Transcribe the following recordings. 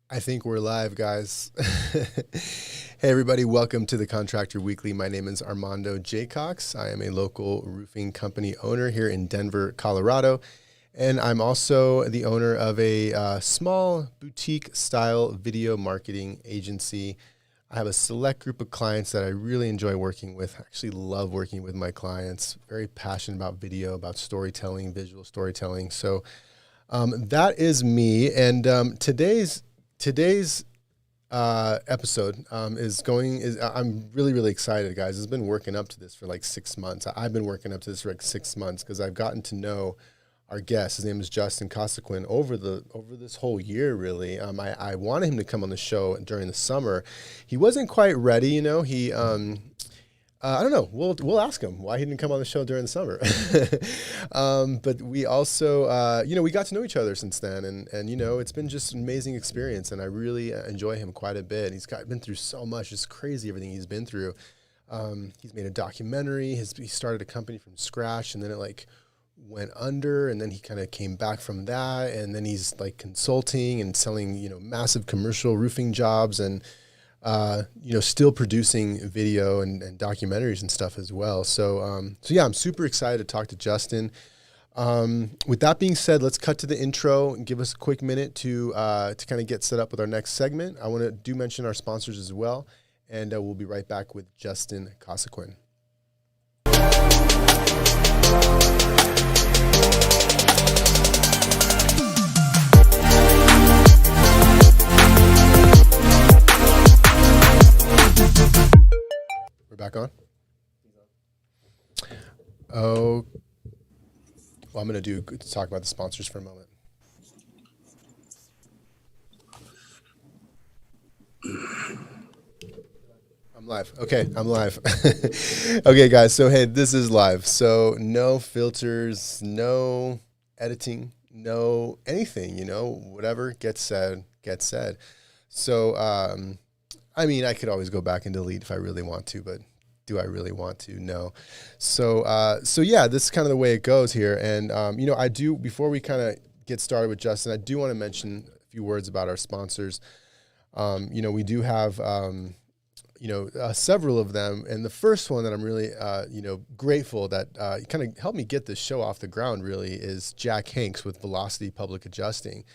I think we're live, guys. Hey, everybody. Welcome to the Contractor Weekly. My name is Armando Cox. I am a local roofing company owner here in Denver, Colorado. And I'm also the owner of a small boutique-style video marketing agency. I have a select group of clients that I really enjoy working with. I actually love working with my clients. Very passionate about video, about storytelling, visual storytelling. So that is me. And today's episode I'm really excited, guys. I've been working up to this for like 6 months. I've been working up to this for like 6 months because I've gotten to know our guest. His name is Justin Casequin over this whole year, really. I wanted him to come on the show during the summer. He wasn't quite ready, He I don't know. We'll ask him why he didn't come on the show during the summer. But we also, we got to know each other since then, and it's been just an amazing experience, and I really enjoy him quite a bit. He's been through so much. It's crazy everything he's been through. He's made a documentary. He started a company from scratch, and then it went under, and then he kind of came back from that, and then he's consulting and selling massive commercial roofing jobs, and still producing video and documentaries and stuff as well. So yeah, I'm super excited to talk to Justin. With that being said, let's cut to the intro and give us a quick minute to kind of get set up with our next segment. I want to mention our sponsors as well, and we'll be right back with Justin Casequin. We're back on? Oh, well, I'm going to talk about the sponsors for a moment. I'm live. Okay, I'm live. Okay, guys, so hey, this is live. So no filters, no editing, no anything, whatever gets said, gets said. So, I could always go back and delete if I really want to, but do I really want to? No. So yeah, this is kind of the way it goes here. And, I do, before we kind of get started with Justin, I do want to mention a few words about our sponsors. We do have, several of them. And the first one that I'm really, grateful that kind of helped me get this show off the ground really is Jack Hanks with Velocity Public Adjusting.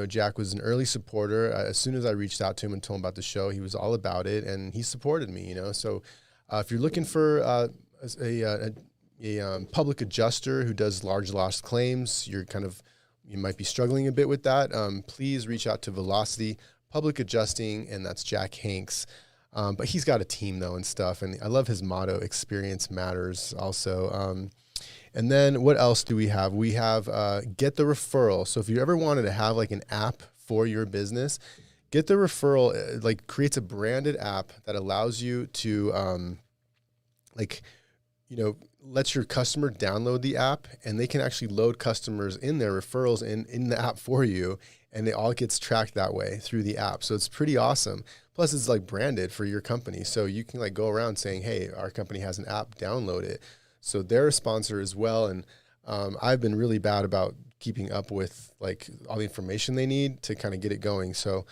Jack was an early supporter. As soon as I reached out to him and told him about the show, he was all about it, and he supported me. So if you're looking for a public adjuster who does large loss claims, you might be struggling a bit with that. Please reach out to Velocity Public Adjusting, and that's Jack Hanks. But he's got a team though and stuff, and I love his motto: "Experience matters." Also. And then what else do we have? We have Get the Referral. So if you ever wanted to have an app for your business, Get the Referral creates a branded app that allows you to lets your customer download the app, and they can actually load customers in their referrals in the app for you, and it all gets tracked that way through the app. So it's pretty awesome. Plus it's branded for your company. So you can go around saying, "Hey, our company has an app, download it." So they're a sponsor as well, and I've been really bad about keeping up with all the information they need to kind of get it going. So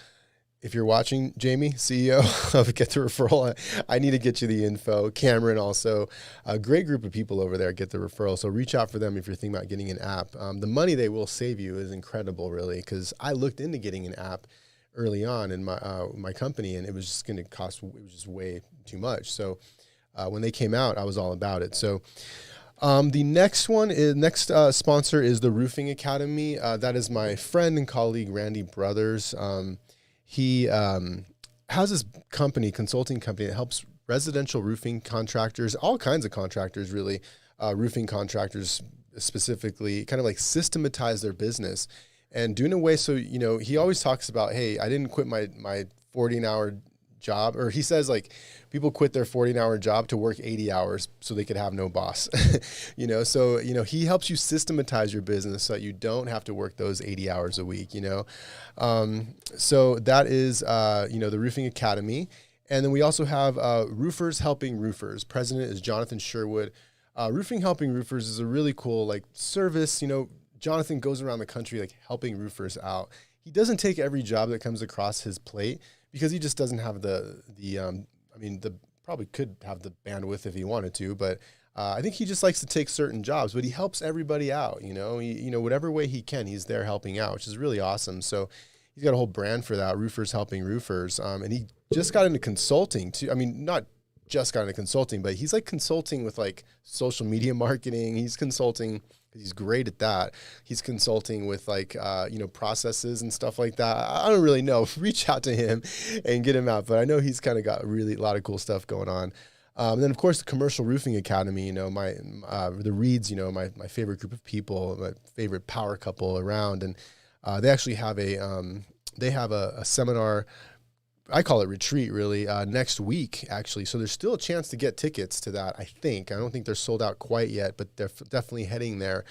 if you're watching, Jamie, CEO of Get the Referral, I need to get you the info. Cameron also, a great group of people over there at Get the Referral. So reach out for them if you're thinking about getting an app. The money they will save you is incredible, really, because I looked into getting an app early on in my company, and it was just going to cost. It was just way too much. So when they came out, I was all about it. So the next sponsor is the Roofing Academy. That is my friend and colleague, Randy Brothers. He has this consulting company that helps residential roofing contractors, all kinds of contractors, really, roofing contractors specifically, kind of systematize their business and do it in a way so, he always talks about, hey, I didn't quit my 14-hour job, or he says people quit their 14-hour job to work 80 hours so they could have no boss. So he helps you systematize your business so that you don't have to work those 80 hours a week. So that is the Roofing Academy. And then we also have Roofers Helping Roofers. President is Jonathan Sherwood. Roofing Helping Roofers is a really cool service. Jonathan goes around the country helping roofers out. he doesn't take every job that comes across his plate because he just doesn't have the probably could have the bandwidth if he wanted to, but I think he just likes to take certain jobs, but he helps everybody out, whatever way he can, he's there helping out, which is really awesome. So he's got a whole brand for that, Roofers Helping Roofers. And he just got into consulting too. I mean, not just got into consulting, but he's like consulting with like social media marketing. He's consulting, he's great at that. He's consulting with like, processes and stuff like that. I don't really know. Reach out to him and get him out. But I know he's kind of got really a lot of cool stuff going on. And then of course the Commercial Roofing Academy, the Reeds, my favorite group of people, my favorite power couple around. And they actually have a seminar, I call it retreat really, next week actually. So there's still a chance to get tickets to that. I don't think they're sold out quite yet, but they're definitely heading there.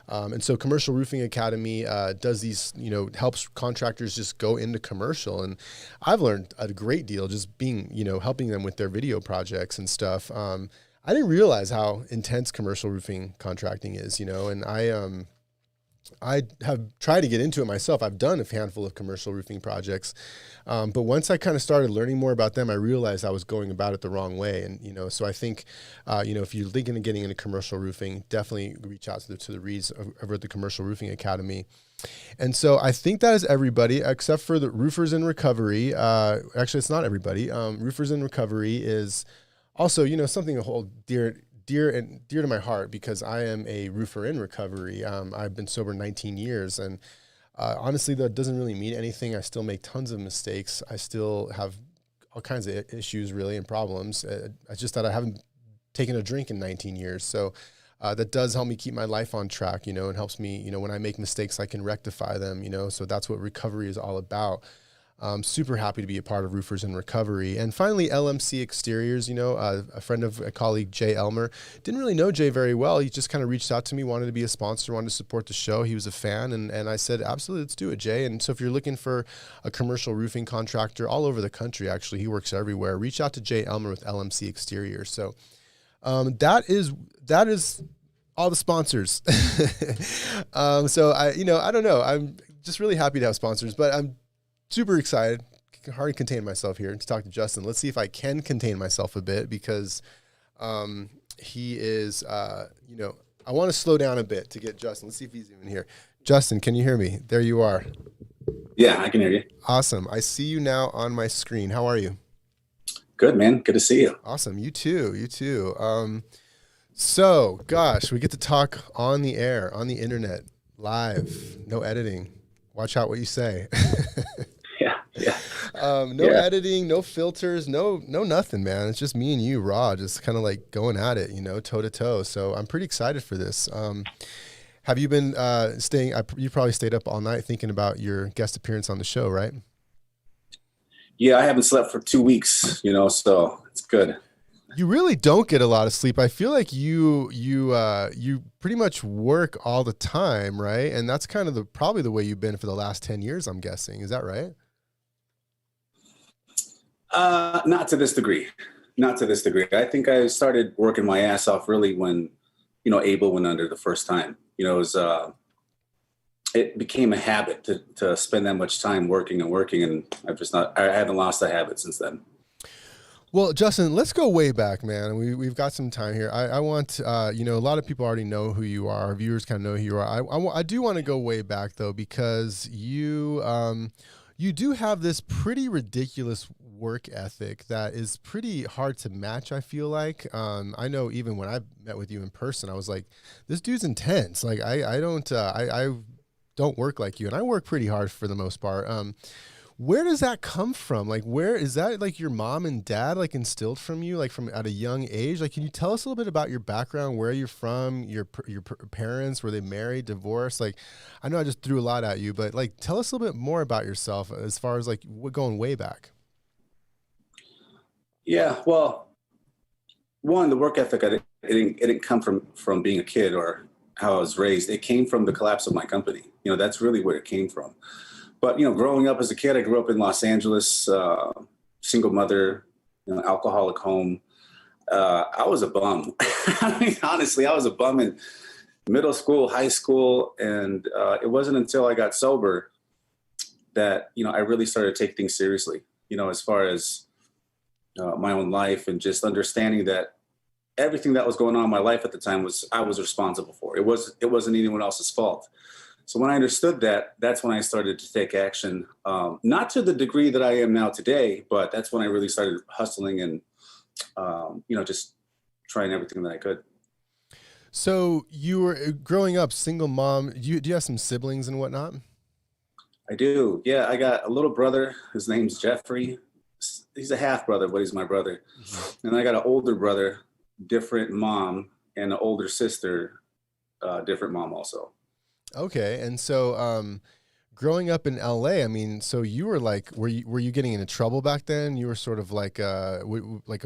And so Commercial Roofing Academy does these, helps contractors just go into commercial. And I've learned a great deal just being, helping them with their video projects and stuff. I didn't realize how intense commercial roofing contracting is, and I have tried to get into it myself. I've done a handful of commercial roofing projects. But once I kind of started learning more about them, I realized I was going about it the wrong way. And, so I think, if you're thinking of getting into commercial roofing, definitely reach out to the Reeds over at the Commercial Roofing Academy. And so I think that is everybody except for the Roofers in Recovery. Actually, it's not everybody. Roofers in Recovery is also, something to hold dear to my heart because I am a roofer in recovery. I've been sober 19 years and honestly, that doesn't really mean anything. I still make tons of mistakes. I still have all kinds of issues really and problems. It's just that I haven't taken a drink in 19 years. So that does help me keep my life on track, and helps me, when I make mistakes, I can rectify them, so that's what recovery is all about. I'm super happy to be a part of Roofers in Recovery. And finally, Lmc Exteriors, a friend of a colleague, Jay Elmer. Didn't really know Jay very well. He just kind of reached out to me, wanted to be a sponsor, wanted to support the show. He was a fan. And I said, absolutely, let's do it, Jay. And so if you're looking for a commercial roofing contractor all over the country, actually, he works everywhere, reach out to Jay Elmer with Lmc Exteriors. So that is all the sponsors. So I don't know. I'm just really happy to have sponsors, but I'm super excited. I can hardly contain myself here to talk to Justin. Let's see if I can contain myself a bit because he is, I want to slow down a bit to get Justin. Let's see if he's even here. Justin, can you hear me? There you are. Yeah, I can hear you. Awesome. I see you now on my screen. How are you? Good, man. Good to see you. Awesome. You too. You too. So, gosh, we get to talk on the air, on the internet, live, no editing. Watch out what you say. Yeah. No editing, no filters, no nothing, man. It's just me and you, raw, just kind of like going at it, toe to toe. So I'm pretty excited for this. Have you been staying? You probably stayed up all night thinking about your guest appearance on the show, right? Yeah, I haven't slept for 2 weeks, so it's good. You really don't get a lot of sleep. I feel like you pretty much work all the time, right? And that's kind of probably the way you've been for the last 10 years, I'm guessing. Is that right? Not to this degree. I think I started working my ass off really when, Abel went under the first time. It became a habit to spend that much time working, and I haven't lost the habit since then. Well, Justin, let's go way back, man. We've got some time here. I want, a lot of people already know who you are. Our viewers kind of know who you are. I do want to go way back though, because you do have this pretty ridiculous work ethic that is pretty hard to match. I feel like, I know even when I met with you in person, I was like, this dude's intense. Like I don't work like you, and I work pretty hard for the most part. Where does that come from? Like, where is that, like, your mom and dad, like, instilled from you, like, from at a young age? Like, can you tell us a little bit about your background, where you're from, your parents, were they married, divorced? Like, I know I just threw a lot at you, but, like, tell us a little bit more about yourself as far as, like, going way back. Yeah, well, one, the work ethic, it didn't come from being a kid or how I was raised. It came from the collapse of my company. That's really where it came from. But, growing up as a kid, I grew up in Los Angeles, single mother, alcoholic home. I was a bum. I mean, honestly, I was a bum in middle school, high school. And it wasn't until I got sober that, I really started to take things seriously, as far as my own life, and just understanding that everything that was going on in my life at the time I was responsible for. It wasn't anyone else's fault. So when I understood that, that's when I started to take action, not to the degree that I am now today, but that's when I really started hustling and, just trying everything that I could. So you were growing up single mom. Do you have some siblings and whatnot? I do. Yeah, I got a little brother. His name's Jeffrey. He's a half brother, but he's my brother. Mm-hmm. And I got an older brother, different mom, and an older sister, different mom also. Okay. And so, growing up in LA, I mean, so you were like, were you getting into trouble back then? You were sort of like a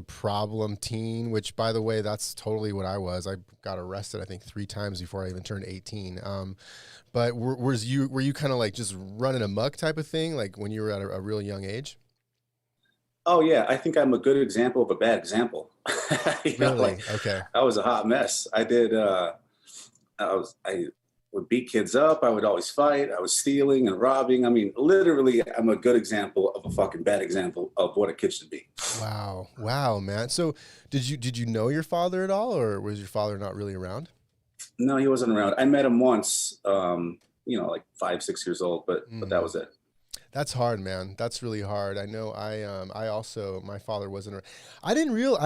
problem teen, which, by the way, that's totally what I was. I got arrested, I think, 3 times before I even turned 18. But were you kind of like just running amok type of thing, like when you were at a real young age? Oh yeah, I think I'm a good example of a bad example. Really? Okay. I was a hot mess. I would beat kids up. I would always fight. I was stealing and robbing. I mean, literally, I'm a good example of a fucking bad example of what a kid should be. Wow, man. So did you know your father at all, or was your father not really around? No, he wasn't around. I met him once, like 5, 6 years old, but that was it. That's hard, man. That's really hard. I know I also, my father wasn't around.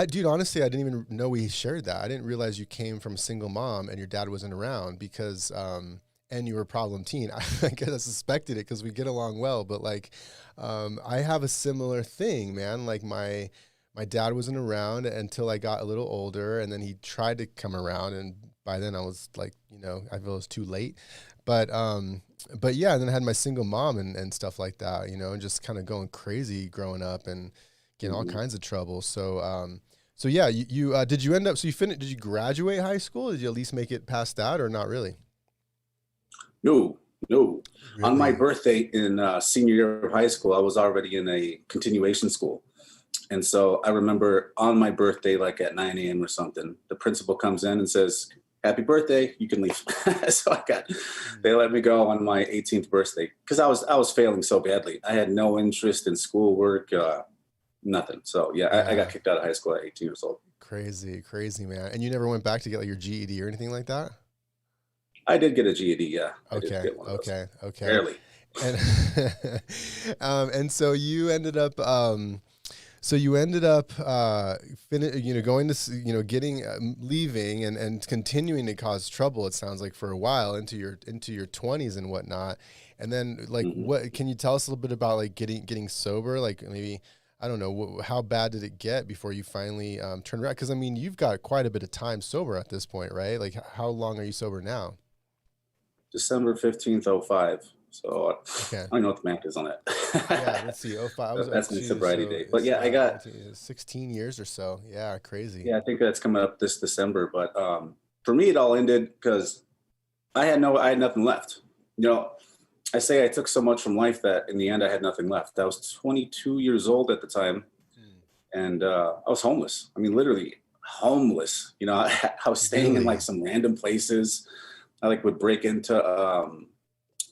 Dude, honestly, I didn't even know we shared that. I didn't realize you came from a single mom and your dad wasn't around because, and you were a problem teen. I guess I suspected it because we get along well, but like, I have a similar thing, man. Like my dad wasn't around until I got a little older, and then he tried to come around, and by then I was like, I feel it was too late. But yeah, and then I had my single mom and stuff like that, and just kind of going crazy growing up and getting all kinds of trouble. So, yeah, you did you end up, did you graduate high school? Did you at least make it past that, or not really? No. Really? On my birthday in senior year of high school, I was already in a continuation school. And so I remember on my birthday, like at 9 a.m. or something, the principal comes in and says, "Happy birthday, you can leave." So they let me go on my 18th birthday because I was failing so badly. I had no interest in schoolwork, nothing. So yeah. I got kicked out of high school at 18 years old. Crazy, man. And you never went back to get like your GED or anything like that? I did get a GED, yeah. Okay. Barely. And and so you ended up going to, leaving and continuing to cause trouble. It sounds like for a while into your 20s and whatnot. And then like, what can you tell us a little bit about like getting sober? Like maybe, I don't know, how bad did it get before you finally turned around? Because I mean, you've got quite a bit of time sober at this point, right? Like how long are you sober now? December 15th, 05. So okay. I don't know what the math is on that. Yeah, let's see. 05. That's my sobriety date. But yeah, I got 16 years or so. Yeah, crazy. Yeah, I think that's coming up this December. But for me, it all ended because I had nothing left. I say I took so much from life that in the end I had nothing left. I was 22 years old at the time, and I was homeless. I mean, literally homeless. I was staying in like some random places. I would break into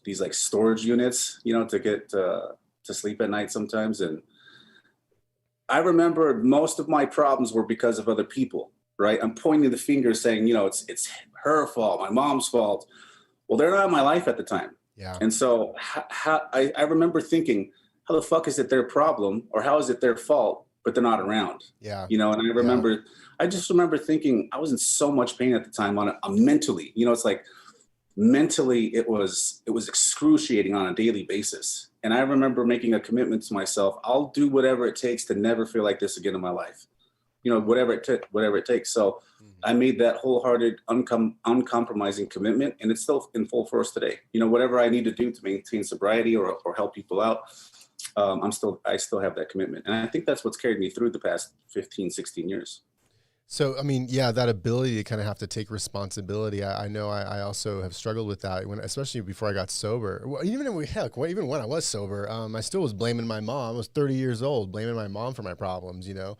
these like storage units, to get to sleep at night sometimes. And I remember most of my problems were because of other people, right? I'm pointing the finger saying, it's her fault, my mom's fault. Well, they're not in my life at the time. Yeah. And so I remember thinking, how the fuck is it their problem, or how is it their fault, but they're not around? Yeah. And I just remember thinking I was in so much pain at the time mentally, it's like, mentally, it was excruciating on a daily basis. And I remember making a commitment to myself. I'll do whatever it takes to never feel like this again in my life. Whatever it takes. So I made that wholehearted, uncompromising commitment, and it's still in full force today. Whatever I need to do to maintain sobriety or help people out, I still have that commitment. And I think that's what's carried me through the past 15, 16 years. So, I mean, yeah, that ability to kind of have to take responsibility. I know I also have struggled with that especially before I got sober. Well, even when I was sober, I still was blaming my mom. I was 30 years old, blaming my mom for my problems, Yeah.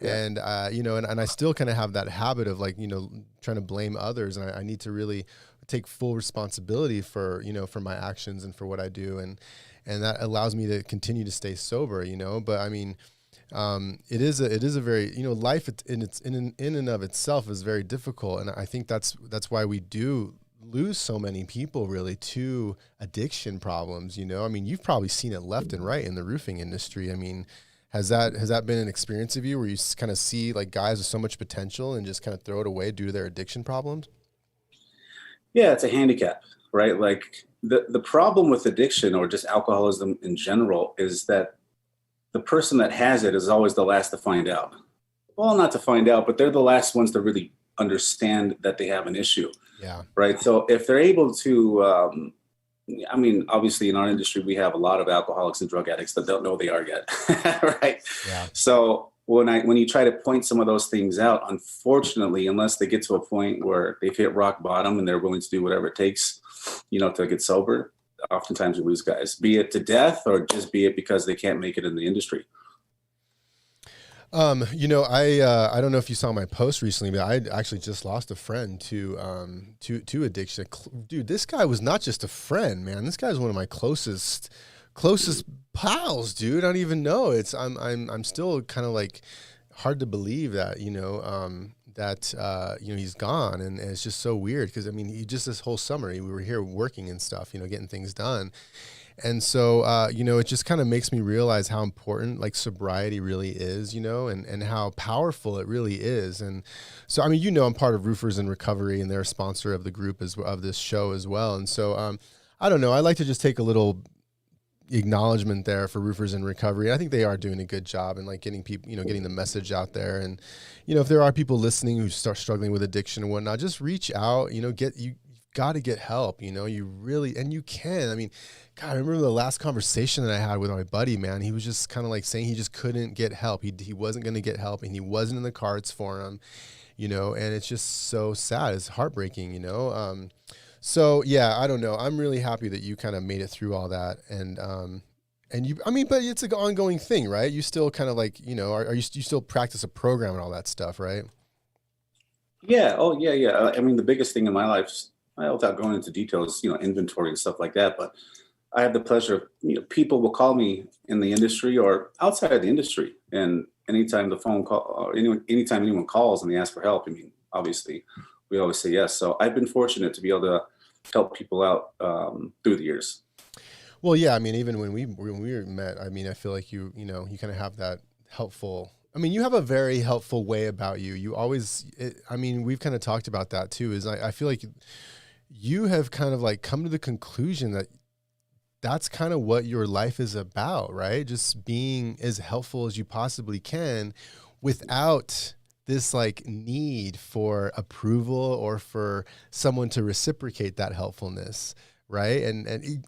And, and I still kind of have that habit of like, trying to blame others. And I need to really take full responsibility for, for my actions and for what I do. and that allows me to continue to stay sober, but I mean, it is a very, life in and of itself is very difficult. And I think that's why we do lose so many people really to addiction problems. I mean, you've probably seen it left and right in the roofing industry. I mean, has that been an experience of you where you kind of see like guys with so much potential and just kind of throw it away due to their addiction problems? Yeah, it's a handicap, right? Like the problem with addiction or just alcoholism in general is that the person that has it is always the last to find out. Well, not to find out, but they're the last ones to really understand that they have an issue. Yeah. Right. So if they're able to, I mean, obviously in our industry, we have a lot of alcoholics and drug addicts that don't know they are yet. Right. Yeah. So when you try to point some of those things out, unfortunately, unless they get to a point where they've hit rock bottom and they're willing to do whatever it takes, to get sober, oftentimes we lose guys, be it to death or just be it because they can't make it in the industry. I don't know if you saw my post recently, but I actually just lost a friend to addiction. Dude, this guy was not just a friend, man. This guy's one of my closest pals, dude. I don't even know. I'm still kind of like hard to believe that, he's gone. And it's just so weird. Cause I mean, this whole summer, we were here working and stuff, getting things done. And so, it just kind of makes me realize how important like sobriety really is, and how powerful it really is. And so, I mean, I'm part of Roofers in Recovery, and they're a sponsor of the group of this show as well. And so, I don't know, I like to just take a little acknowledgement there for Roofers in Recovery. I think they are doing a good job and like getting people, getting the message out there. And, if there are people listening who start struggling with addiction and whatnot, just reach out, you've got to get help, you really, and you can. I mean, God, I remember the last conversation that I had with my buddy, man. He was just kind of like saying he just couldn't get help. He wasn't going to get help, and he wasn't in the cards for him, and it's just so sad. It's heartbreaking, So yeah, I don't know. I'm really happy that you kind of made it through all that. And but it's an ongoing thing, right? You still kind of like, you still practice a program and all that stuff, right? Yeah. Oh yeah. Yeah. I mean, the biggest thing in my life, without going into details, inventory and stuff like that, but I have the pleasure of, people will call me in the industry or outside of the industry. And anytime the phone call or anytime anyone calls and they ask for help, I mean, obviously we always say yes. So I've been fortunate to be able to help people out through the years. Well, yeah. I mean, even when we met, I mean, I feel like you kind of have that helpful, I mean, you have a very helpful way about you. You always, we've kind of talked about that too, is I feel like you have kind of like come to the conclusion that that's kind of what your life is about, right? Just being as helpful as you possibly can without this like need for approval or for someone to reciprocate that helpfulness, right? And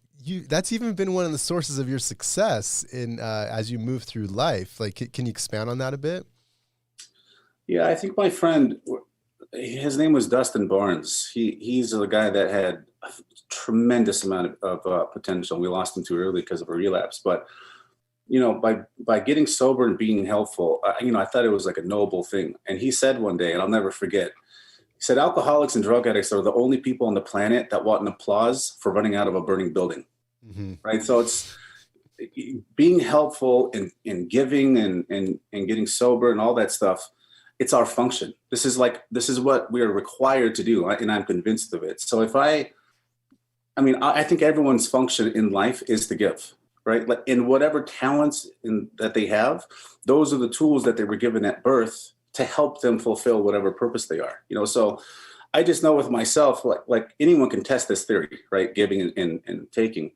that's even been one of the sources of your success in as you move through life. Like, can you expand on that a bit? Yeah, I think my friend, his name was Dustin Barnes. He's a guy that had a tremendous amount of potential. We lost him too early because of a relapse. But, by getting sober and being helpful, I thought it was like a noble thing. And he said one day, and I'll never forget, he said, alcoholics and drug addicts are the only people on the planet that want an applause for running out of a burning building. Mm-hmm. Right. So it's being helpful and giving and getting sober and all that stuff. It's our function. This is what we are required to do. And I'm convinced of it. So I think everyone's function in life is to give, right? Like in whatever talents that they have, those are the tools that they were given at birth to help them fulfill whatever purpose they are, so I just know with myself, like anyone can test this theory, right? Giving and taking.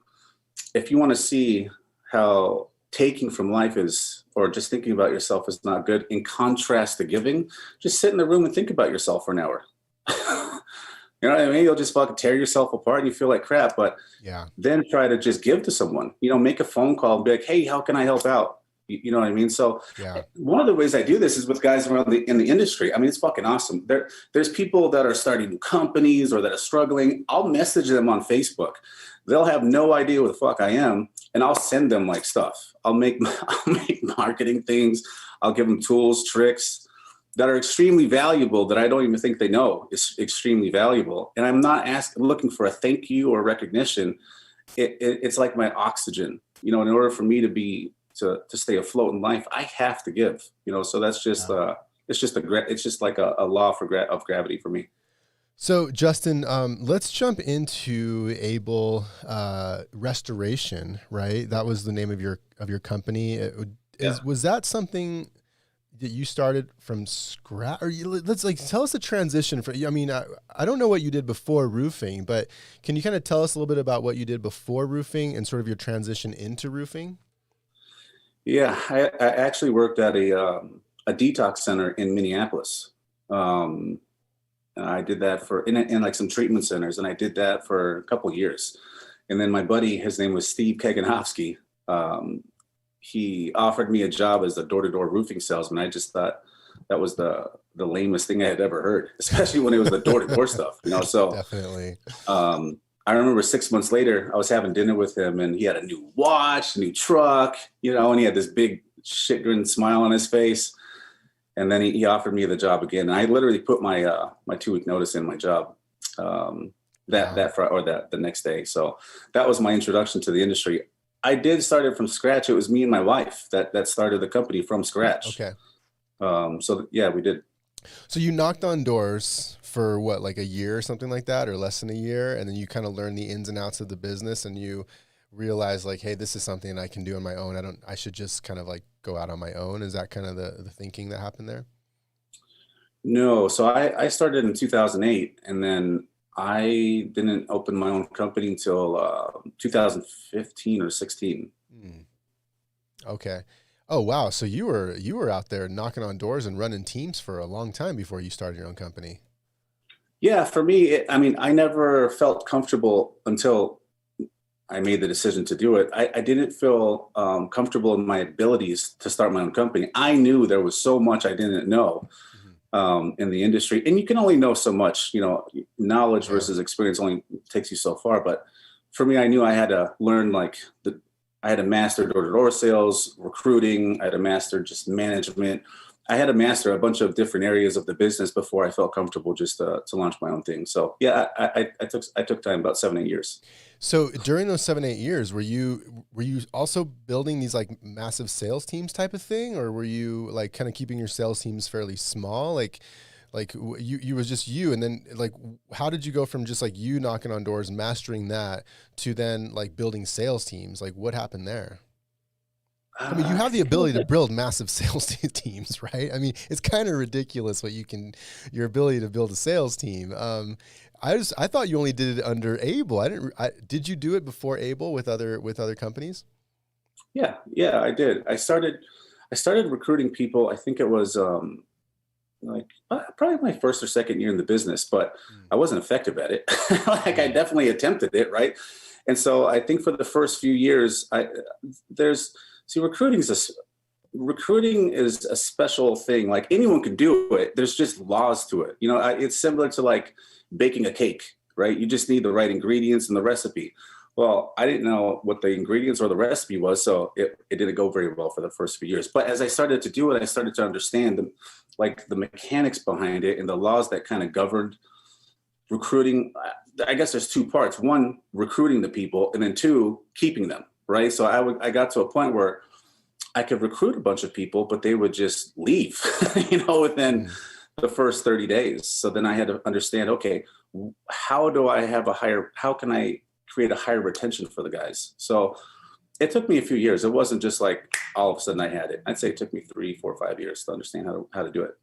If you want to see how taking from life is, or just thinking about yourself is not good, in contrast to giving, just sit in the room and think about yourself for an hour. You know what I mean? You'll just fucking tear yourself apart and you feel like crap, but yeah, then try to just give to someone, make a phone call and be like, hey, how can I help out? You know what I mean? So yeah. One of the ways I do this is with guys around in the industry. I mean, it's fucking awesome. There's people that are starting new companies or that are struggling. I'll message them on Facebook. They'll have no idea what the fuck I am. And I'll send them like stuff. I'll make marketing things. I'll give them tools, tricks that are extremely valuable that I don't even think they know is extremely valuable. And I'm not looking for a thank you or recognition. It's like my oxygen. in order for me to stay afloat in life, I have to give, so that's just, it's just like a law of gravity for me. So Justin, let's jump into Able Restoration, right? That was the name of your company. Was that something that you started from scratch? Or let's tell us the transition for, I mean, I don't know what you did before roofing, but can you kind of tell us a little bit about what you did before roofing and sort of your transition into roofing? Yeah, I actually worked at a detox center in Minneapolis. I did that in like some treatment centers, and I did that for a couple of years. And then my buddy, his name was Steve Kaganowski. He offered me a job as a door-to-door roofing salesman. I just thought that was the lamest thing I had ever heard, especially when it was the door-to-door stuff, So definitely. I remember 6 months later, I was having dinner with him, and he had a new watch, a new truck, and he had this big shit-grin smile on his face. And then he offered me the job again. And I literally put my my 2-week notice in my job the next day. So that was my introduction to the industry. I did start it from scratch. It was me and my wife that started the company from scratch. Okay. So yeah, we did. So you knocked on doors for what, like a year or something like that, or less than a year, and then you kind of learned the ins and outs of the business, and you realize like, hey, this is something I can do on my own. I should just kind of like go out on my own. Is that kind of the thinking that happened there? No. So I started in 2008, and then I didn't open my own company until 2015 or 16. Okay. Oh, wow. So you were out there knocking on doors and running teams for a long time before you started your own company. Yeah. For me, I never felt comfortable until I made the decision to do it. I didn't feel comfortable in my abilities to start my own company. I knew there was so much I didn't know in the industry, and you can only know so much. Knowledge versus experience only takes you so far. But for me, I knew I had to learn I had to master door-to-door sales, recruiting. I had to master just management. I had to master a bunch of different areas of the business before I felt comfortable just to launch my own thing. So yeah, I took time, about 7-8 years. So during those 7-8 years, were you also building these like massive sales teams type of thing, or were you like kind of keeping your sales teams fairly small? Like you was just you, and then like how did you go from just like you knocking on doors, mastering that, to then like building sales teams? Like what happened there? I mean, you have the ability to build massive sales teams, right? I mean, it's kind of ridiculous your ability to build a sales team. I thought you only did it under Able. Did you do it before Able with other companies? Yeah, I did. I started recruiting people. I think it was probably my first or second year in the business, but I wasn't effective at it. I definitely attempted it, right? And so I think for the first few years, recruiting is a special thing. Like anyone can do it. There's just laws to it. It's similar to like baking a cake, right? You just need the right ingredients and the recipe. Well, I didn't know what the ingredients or the recipe was, so it didn't go very well for the first few years. But as I started to do it, I started to understand the mechanics behind it and the laws that kind of governed recruiting. I guess there's two parts. One, recruiting the people, and then two, keeping them, right? So I got to a point where I could recruit a bunch of people, but they would just leave, within the first 30 days. So then I had to understand, okay, how can I create a higher retention for the guys? So it took me a few years. It wasn't just like all of a sudden I had it. I'd say it took me 3, 4, 5 years to understand how to do it.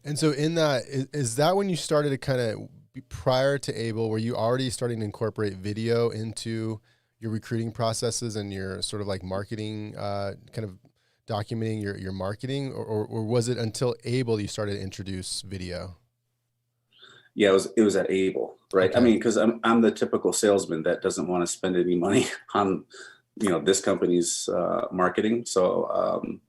And so in that, is that when you started to kind of, prior to Able, were you already starting to incorporate video into your recruiting processes and your sort of like marketing, kind of documenting your marketing, or was it until Able you started to introduce video? Yeah, it was at Able, right? Okay. I mean, because I'm the typical salesman that doesn't want to spend any money on, this company's marketing. So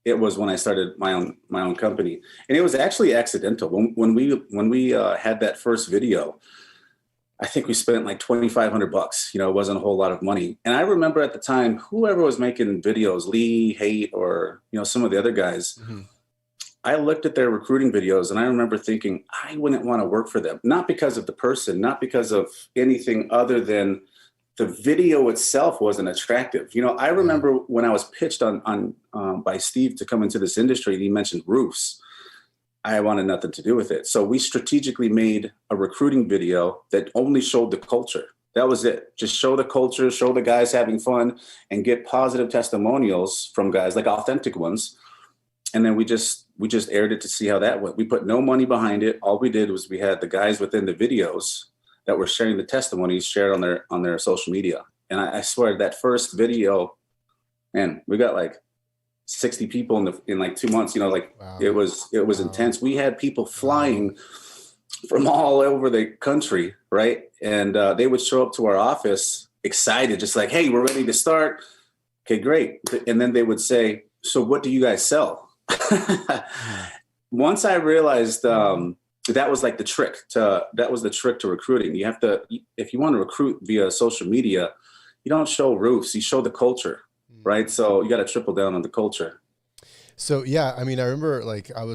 it was when I started my own company, and it was actually accidental. When we had that first video, I think we spent like $2,500. It wasn't a whole lot of money. And I remember at the time, whoever was making videos, Lee, Haight, or some of the other guys. Mm-hmm. I looked at their recruiting videos and I remember thinking, I wouldn't want to work for them. Not because of the person, not because of anything other than the video itself wasn't attractive. I remember when I was pitched on by Steve to come into this industry, and he mentioned roofs. I wanted nothing to do with it. So we strategically made a recruiting video that only showed the culture. That was it. Just show the culture, show the guys having fun, and get positive testimonials from guys, like authentic ones. And then we just aired it to see how that went. We put no money behind it. All we did was we had the guys within the videos that were sharing the testimonies shared on their social media. And I swear that first video, man, we got like 60 people in like 2 months. Wow. It was intense. We had people flying from all over the country, right? And they would show up to our office excited, just like, hey, we're ready to start. Okay, great. And then they would say, so what do you guys sell? Once I realized that was like the trick to recruiting. You have to, if you want to recruit via social media, you don't show roofs, you show the culture, right? So you got to triple down on the culture. So yeah, I mean, I remember like I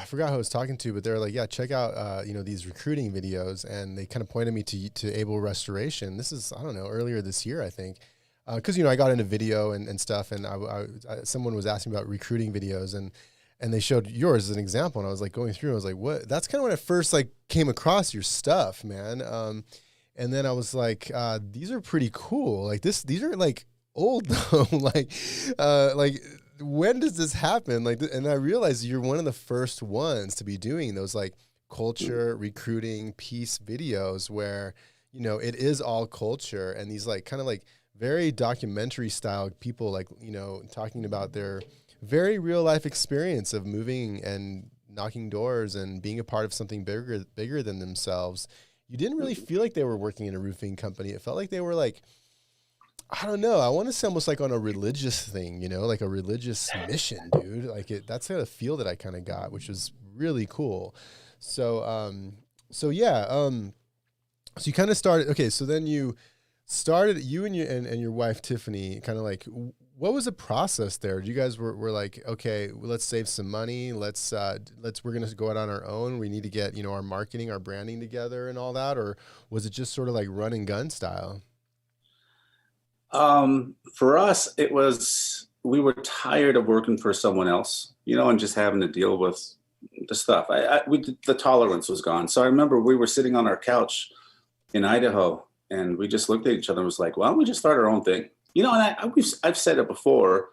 forgot who I was talking to, but they're like, yeah, check out these recruiting videos, and they kind of pointed me to Able Restoration. This is, I don't know, earlier this year, I think, because I got into video and stuff, and someone was asking about recruiting videos, and they showed yours as an example, and I was like going through, I was like, what? That's kind of when I first like came across your stuff, man. And then I was like, these are pretty cool. Like these are like old though, like. When does this happen? And I realized you're one of the first ones to be doing those like culture recruiting piece videos where, it is all culture, and these like kind of like very documentary style people, like, talking about their very real life experience of moving and knocking doors and being a part of something bigger than themselves. You didn't really feel like they were working in a roofing company. It felt like they were like, I don't know. I want to say almost like on a religious thing, like a religious mission, dude. That's kind of the feel that I kind of got, which was really cool. So yeah. So you kind of started. Okay, so then you started. You and your wife Tiffany, kind of like, what was the process there? You guys were like, okay, let's save some money. We're gonna go out on our own. We need to get our marketing, our branding together, and all that, or was it just sort of like run and gun style? For us, we were tired of working for someone else, and just having to deal with the stuff. The tolerance was gone. So I remember we were sitting on our couch in Idaho, and we just looked at each other and was like, why don't we just start our own thing? And I've said it before,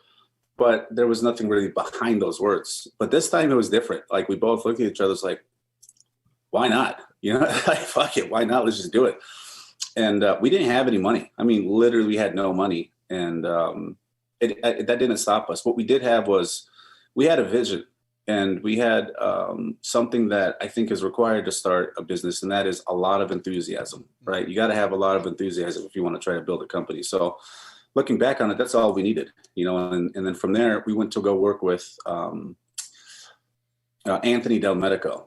but there was nothing really behind those words. But this time it was different. Like we both looked at each other, like, why not? Like, fuck it. Why not? Let's just do it. And we didn't have any money. I mean, literally, we had no money, and that didn't stop us. What we did have was we had a vision, and we had something that I think is required to start a business, and that is a lot of enthusiasm, right? You got to have a lot of enthusiasm if you want to try to build a company. So looking back on it, that's all we needed, and then from there, we went to go work with Anthony Del Medico.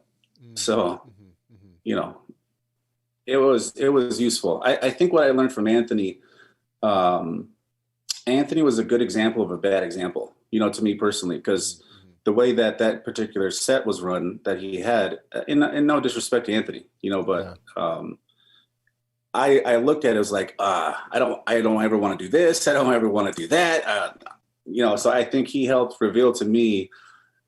So, it was useful. I think what I learned from Anthony, Anthony was a good example of a bad example, to me personally, because the way that particular set was run that he had, in no disrespect to Anthony, but I looked at it as like, I don't ever want to do this. I don't ever want to do that. So I think he helped reveal to me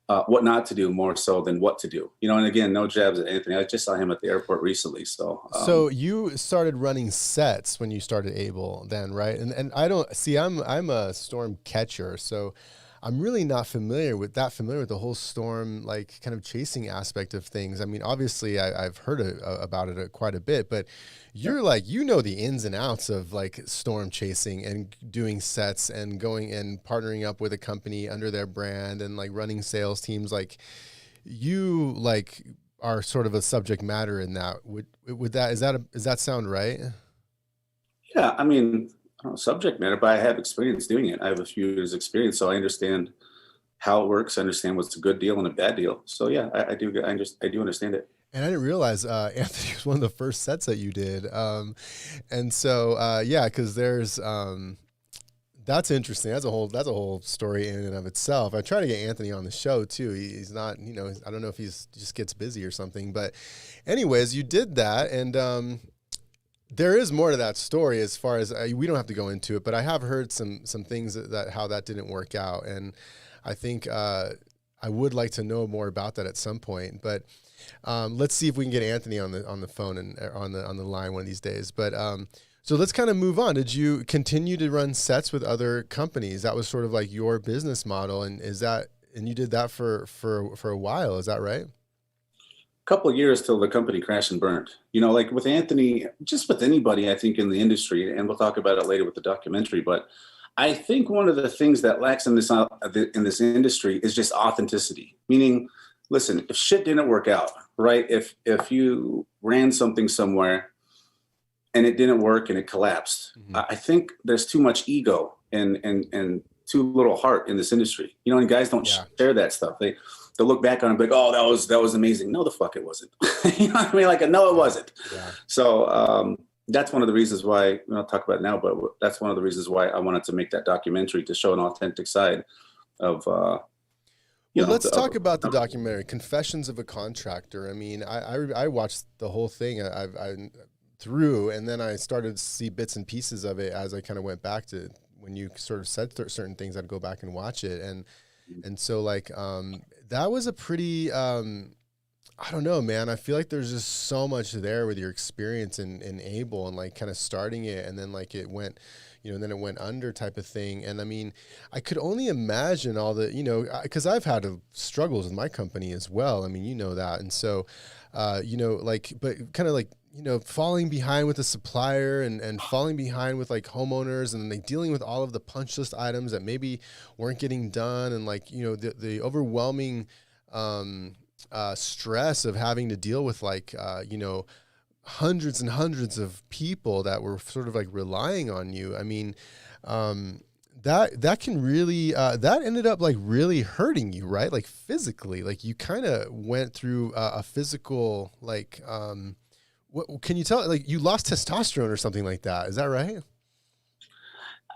what not to do more so than what to do, and again, no jabs at Anthony. I just saw him at the airport recently. So you started running sets when you started Able then, right? And I don't see, I'm a storm catcher. So I'm really not familiar with the whole storm, like kind of chasing aspect of things. I mean, obviously I've heard about it quite a bit, but you're like, the ins and outs of like storm chasing and doing sets and going and partnering up with a company under their brand and like running sales teams. Like you like are sort of a subject matter in that. Does that sound right? Yeah. I mean, I don't know, subject matter, but I have experience doing it. I have a few years experience, so I understand how it works. I understand what's a good deal and a bad deal. So yeah, I do understand it. And I didn't realize Anthony was one of the first sets that you did. And so yeah, because there's that's interesting. That's a whole story in and of itself. I try to get Anthony on the show too. He's not, I don't know if he just gets busy or something. But anyways, you did that, and There is more to that story as far as we don't have to go into it, but I have heard some things that how that didn't work out, and I think I would like to know more about that at some point. But let's see if we can get Anthony on the phone and on the line one of these days. But so let's kind of move on. Did you continue to run sets with other companies? That was sort of like your business model, and you did that for a while. Is that right? Couple of years till the company crashed and burned. Like with Anthony, just with anybody, I think in the industry, and we'll talk about it later with the documentary. But I think one of the things that lacks in this industry is just authenticity. Meaning, listen, if shit didn't work out, right? If you ran something somewhere and it didn't work and it collapsed, Mm-hmm. I think there's too much ego and too little heart in this industry. And guys don't share that stuff. They'll look back on it and be like, oh, that was amazing. No, the fuck it wasn't. You know what I mean? Like, no, it wasn't. Yeah. So that's one of the reasons why, I'll talk about it now, but that's one of the reasons why I wanted to make that documentary, to show an authentic side of, let's talk about the documentary, Confessions of a Contractor. I mean, I watched the whole thing I through, and then I started to see bits and pieces of it as I kind of went back to when you sort of said certain things. I'd go back and watch it. And so like, that was a pretty, I don't know, man. I feel like there's just so much there with your experience in Able and like kind of starting it, and then like it went, and then it went under type of thing. And I mean, I could only imagine all the, because I've had struggles with my company as well. I mean, that. And so, like, but kind of like, falling behind with a supplier and falling behind with like homeowners, and like dealing with all of the punch list items that maybe weren't getting done. And like, the overwhelming, stress of having to deal with like, hundreds and hundreds of people that were sort of like relying on you. I mean, that can really, that ended up like really hurting you, right? Like physically, like you kind of went through a physical, like, what can you tell? Like you lost testosterone or something like that. Is that right?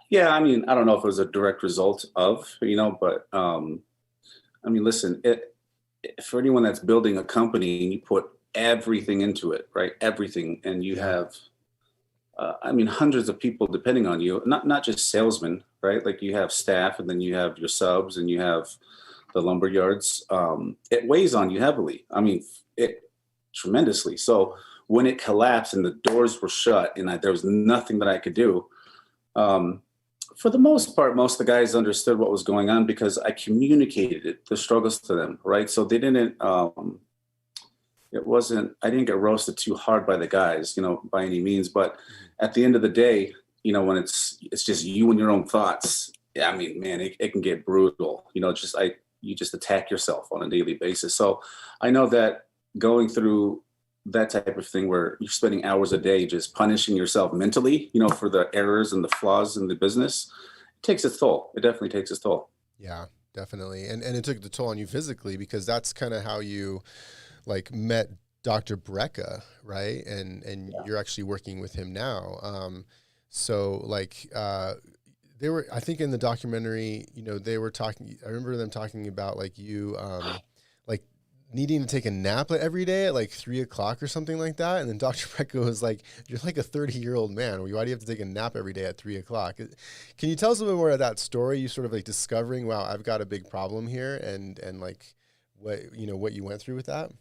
Yeah. I mean, I don't know if it was a direct result of, but, I mean, listen, for anyone that's building a company and you put everything into it, right? Everything. And you have, I mean, hundreds of people depending on you, not just salesmen, right? Like you have staff, and then you have your subs, and you have the lumber yards. It weighs on you heavily. I mean, tremendously. So when it collapsed and the doors were shut and there was nothing that I could do, for the most part, most of the guys understood what was going on because I communicated the struggles to them, right? So they didn't, I didn't get roasted too hard by the guys, by any means. But at the end of the day, when it's just you and your own thoughts, I mean, man, it can get brutal. You just attack yourself on a daily basis. So I know that going through that type of thing where you're spending hours a day just punishing yourself mentally, for the errors and the flaws in the business, it takes its toll. It definitely takes its toll. Yeah, definitely. And it took the toll on you physically, because that's kind of how you like met Dr. Brecka, right? And you're actually working with him now. So like, they were, I think in the documentary, they were talking, I remember them talking about like you, like needing to take a nap every day at like 3:00 or something like that. And then Dr. Brecka was like, you're like a 30-year-old man. Why do you have to take a nap every day at 3:00? Can you tell us a little bit more of that story? You sort of like discovering, wow, I've got a big problem here, and like what you went through with that?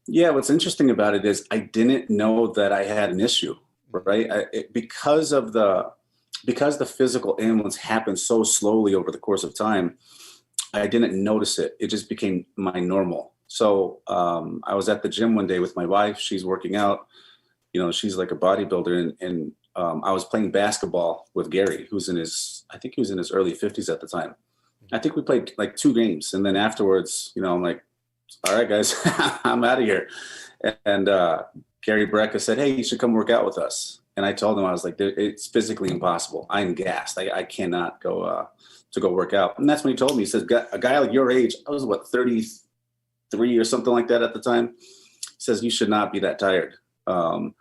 Yeah, what's interesting about it is I didn't know that I had an issue, right? Because the physical ailments happened so slowly over the course of time, I didn't notice it. It just became my normal. So I was at the gym one day with my wife. She's working out. She's like a bodybuilder, and I was playing basketball with Gary, I think he was in his early 50s at the time. I think we played like 2 games, and then afterwards, I'm like, all right, guys, I'm out of here. And Gary Brecka said, hey, you should come work out with us. And I told him, I was like, it's physically impossible. I'm gassed. I cannot go to go work out. And that's when he told me, he says, a guy like your age, I was 33 or something like that at the time. He says, you should not be that tired. And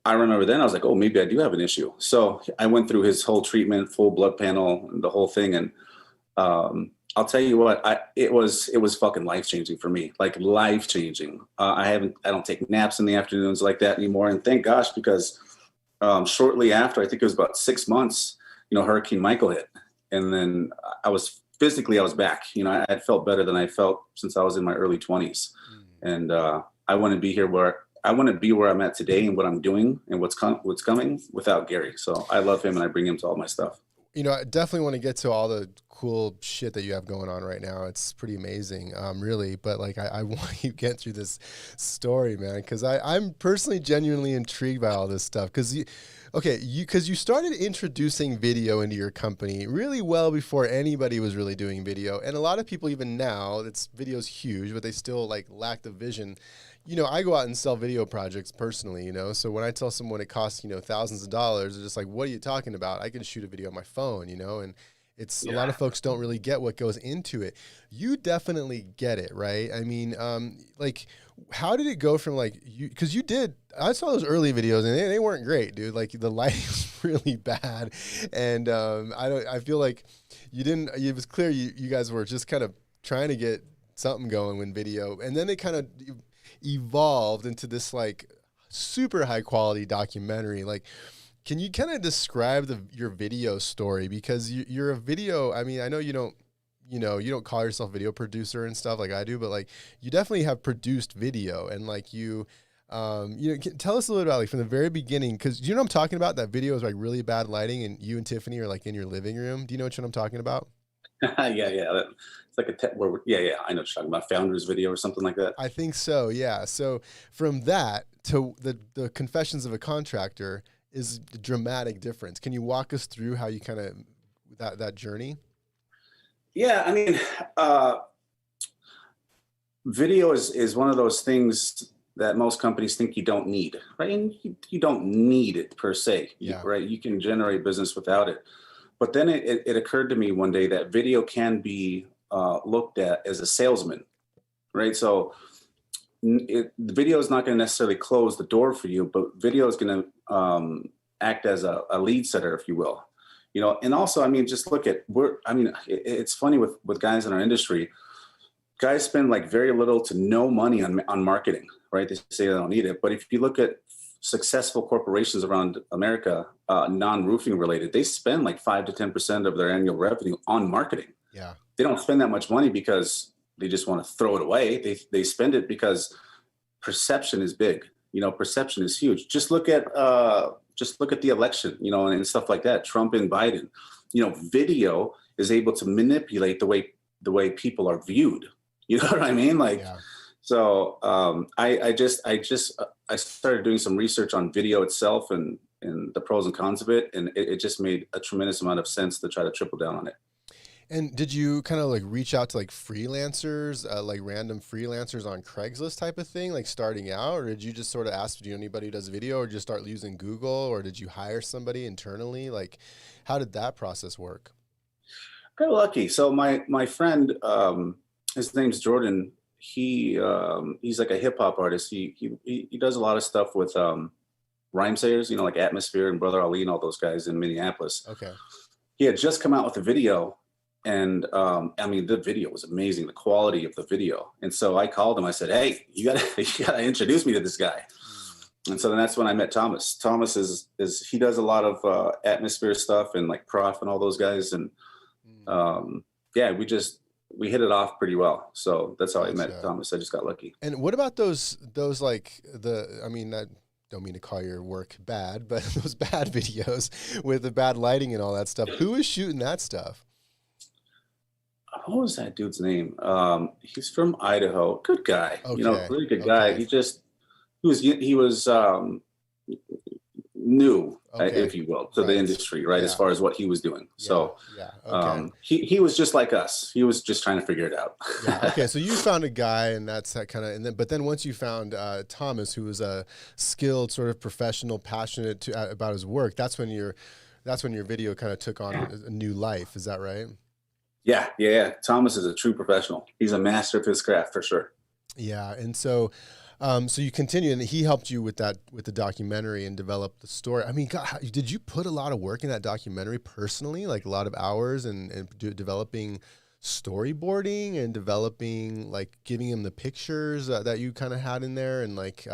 I remember then I was like, oh, maybe I do have an issue. So I went through his whole treatment, full blood panel, and the whole thing. And I'll tell you what, it was fucking life changing for me, like life changing. I don't take naps in the afternoons like that anymore, and thank gosh, because shortly after, I think it was about 6 months, Hurricane Michael hit, and then I was back. I had felt better than I felt since I was in my early 20s, and I want to be where I'm at today and what I'm doing and what's coming without Gary. So I love him and I bring him to all my stuff. I definitely want to get to all the cool shit that you have going on right now. It's pretty amazing, really. But like, I want you to get through this story, man, because I'm personally genuinely intrigued by all this stuff. Because you started introducing video into your company really well before anybody was really doing video, and a lot of people even now, video's huge, but they still like lack the vision. I go out and sell video projects personally, so when I tell someone it costs, thousands of dollars, they're just like, what are you talking about? I can shoot a video on my phone, and it's a lot of folks don't really get what goes into it. You definitely get it, right? I mean, like, how did it go from like because I saw those early videos and they weren't great, dude. Like the lighting was really bad. And I feel like it was clear you guys were just kind of trying to get something going with video. And then it kind of evolved into this like super high quality documentary. Like, can you kind of describe your video story? Because you're a video. I mean, I know you don't call yourself a video producer and stuff like I do, but like you definitely have produced video, and like tell us a little about like from the very beginning, because you know what I'm talking about. That video is like really bad lighting, and you and Tiffany are like in your living room. Do you know what I'm talking about? Yeah. It's like I know what you're talking about. Founders video or something like that. I think so. Yeah. So from that to the Confessions of a Contractor is a dramatic difference. Can you walk us through how you kind of that journey? Yeah, I mean, video is one of those things that most companies think you don't need, right? And you don't need it per se, right? You can generate business without it. But then it occurred to me one day that video can be looked at as a salesman, right? So the video is not going to necessarily close the door for you, but video is going to act as a lead setter, if you will. And also, I mean, just look at it's funny with guys in our industry. Guys spend like very little to no money on marketing, right? They say they don't need it, but if you look at successful corporations around America, non-roofing related, they spend like 5 to 10% of their annual revenue on marketing. Yeah, they don't spend that much money because they just want to throw it away. They spend it because perception is big. Perception is huge. Just look at the election, and stuff like that. Trump and Biden. Video is able to manipulate the way people are viewed. You know what I mean? Like, yeah. So I started doing some research on video itself and the pros and cons of it, and it just made a tremendous amount of sense to try to triple down on it. And did you kind of like reach out to like freelancers, like random freelancers on Craigslist type of thing, like starting out, or did you just sort of ask, do you know anybody who does video, or just start using Google, or did you hire somebody internally? Like, how did that process work? I got lucky. So my friend, his name's Jordan. He's like a hip hop artist. He does a lot of stuff with rhyme sayers, like Atmosphere and Brother Ali and all those guys in Minneapolis. Okay. He had just come out with a video. And I mean, the video was amazing, the quality of the video. And so I called him. I said, "Hey, you gotta introduce me to this guy." And so then that's when I met Thomas. Thomas is he does a lot of Atmosphere stuff and like Prof and all those guys. And we hit it off pretty well. So that's how I met Thomas. I just got lucky. And what about those like I don't mean to call your work bad, but those bad videos with the bad lighting and all that stuff. Who is shooting that stuff? What was that dude's name? He's from Idaho. Good guy. Okay. Really good guy. He was new, if you will, to the industry, right? As far as what he was doing. So he was just like us. He was just trying to figure it out. Okay. So you found a guy, and that's that kind of, but then once you found Thomas, who was a skilled sort of professional, passionate about his work, that's when your video kind of took on a new life. Is that right? Yeah. Thomas is a true professional. He's a master of his craft for sure. Yeah. And so you continue, and he helped you with the documentary and develop the story. I mean, God, did you put a lot of work in that documentary personally, like a lot of hours and developing storyboarding and developing, like giving him the pictures that you kind of had in there, and like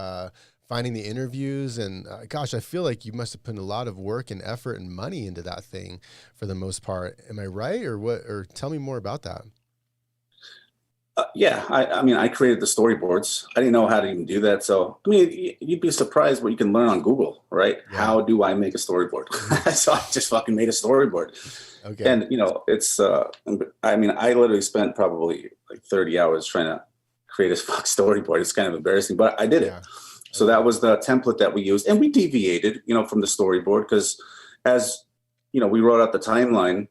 finding the interviews. And gosh, I feel like you must have put a lot of work and effort and money into that thing for the most part. Am I right, or what? Or tell me more about that. Yeah, I mean, I created the storyboards. I didn't know how to even do that. So, I mean, you'd be surprised what you can learn on Google, right? Yeah. How do I make a storyboard? So I just fucking made a storyboard. Okay. And, it's, I mean, I literally spent probably like 30 hours trying to create a fuck storyboard. It's kind of embarrassing, but I did it. Yeah. So that was the template that we used. And we deviated, from the storyboard, because as, we wrote out the timeline,